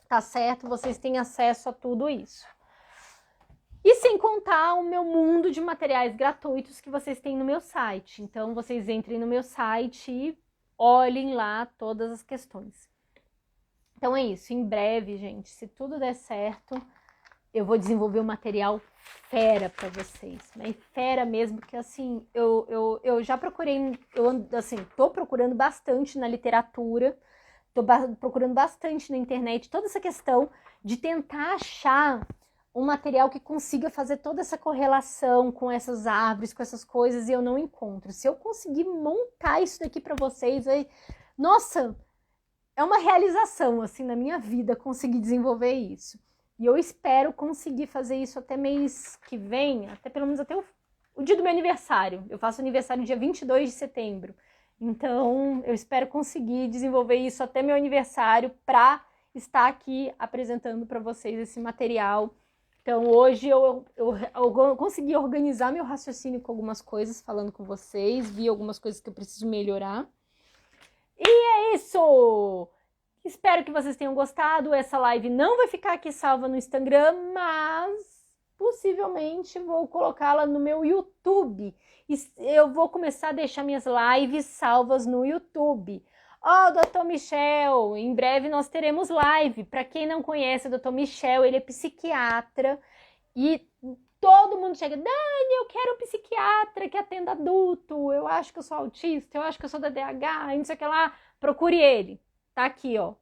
tá certo? Vocês têm acesso a tudo isso. E sem contar o meu mundo de materiais gratuitos que vocês têm no meu site. Então, vocês entrem no meu site e olhem lá todas as questões. Então é isso, em breve, gente, se tudo der certo, eu vou desenvolver um material fera para vocês, mas fera mesmo, porque assim, eu já procurei, tô procurando bastante na literatura, tô procurando bastante na internet, toda essa questão de tentar achar um material que consiga fazer toda essa correlação com essas árvores, com essas coisas, e eu não encontro. Se eu conseguir montar isso daqui para vocês, nossa, é uma realização, assim, na minha vida, conseguir desenvolver isso. E eu espero conseguir fazer isso até mês que vem, até pelo menos até o dia do meu aniversário. Eu faço aniversário dia 22 de setembro. Então, eu espero conseguir desenvolver isso até meu aniversário para estar aqui apresentando para vocês esse material. Então, hoje eu consegui organizar meu raciocínio com algumas coisas, falando com vocês, vi algumas coisas que eu preciso melhorar. E é isso! Espero que vocês tenham gostado. Essa live não vai ficar aqui salva no Instagram, mas possivelmente vou colocá-la no meu YouTube. Eu vou começar a deixar minhas lives salvas no YouTube. Dr. Michel, em breve nós teremos live. Para quem não conhece o Dr. Michel, ele é psiquiatra e todo mundo chega, Dani, eu quero um psiquiatra que atenda adulto, eu acho que eu sou autista, eu acho que eu sou da DH, não sei o que lá, procure ele. Tá aqui, ó.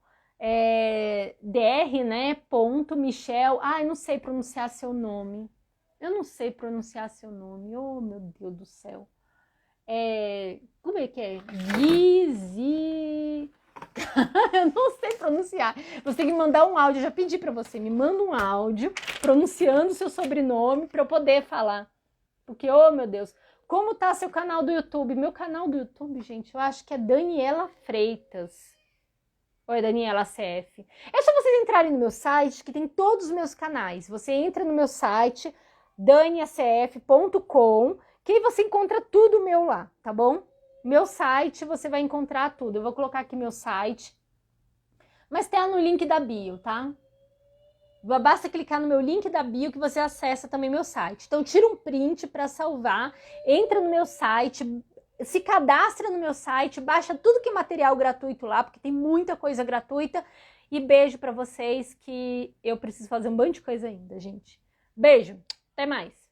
Dr, né? Michel. Ai, não sei pronunciar seu nome. Eu não sei pronunciar seu nome. Oh, meu Deus do céu. Como é que é? Gizi. Eu não sei pronunciar. Você tem que mandar um áudio. Eu já pedi pra você. Me manda um áudio pronunciando seu sobrenome pra eu poder falar. Porque, oh, meu Deus. Como tá seu canal do YouTube? Meu canal do YouTube, gente, eu acho que é Daniela Freitas. Ou é Daniela CF? É só vocês entrarem no meu site, que tem todos os meus canais. Você entra no meu site, daniacf.com, que aí você encontra tudo meu lá, tá bom? Meu site, você vai encontrar tudo. Eu vou colocar aqui meu site, mas tá no link da bio, tá? Basta clicar no meu link da bio que você acessa também meu site. Então, tira um print para salvar, entra no meu site, se cadastra no meu site, baixa tudo que é material gratuito lá, porque tem muita coisa gratuita. E beijo para vocês, que eu preciso fazer um monte de coisa ainda, gente. Beijo, até mais!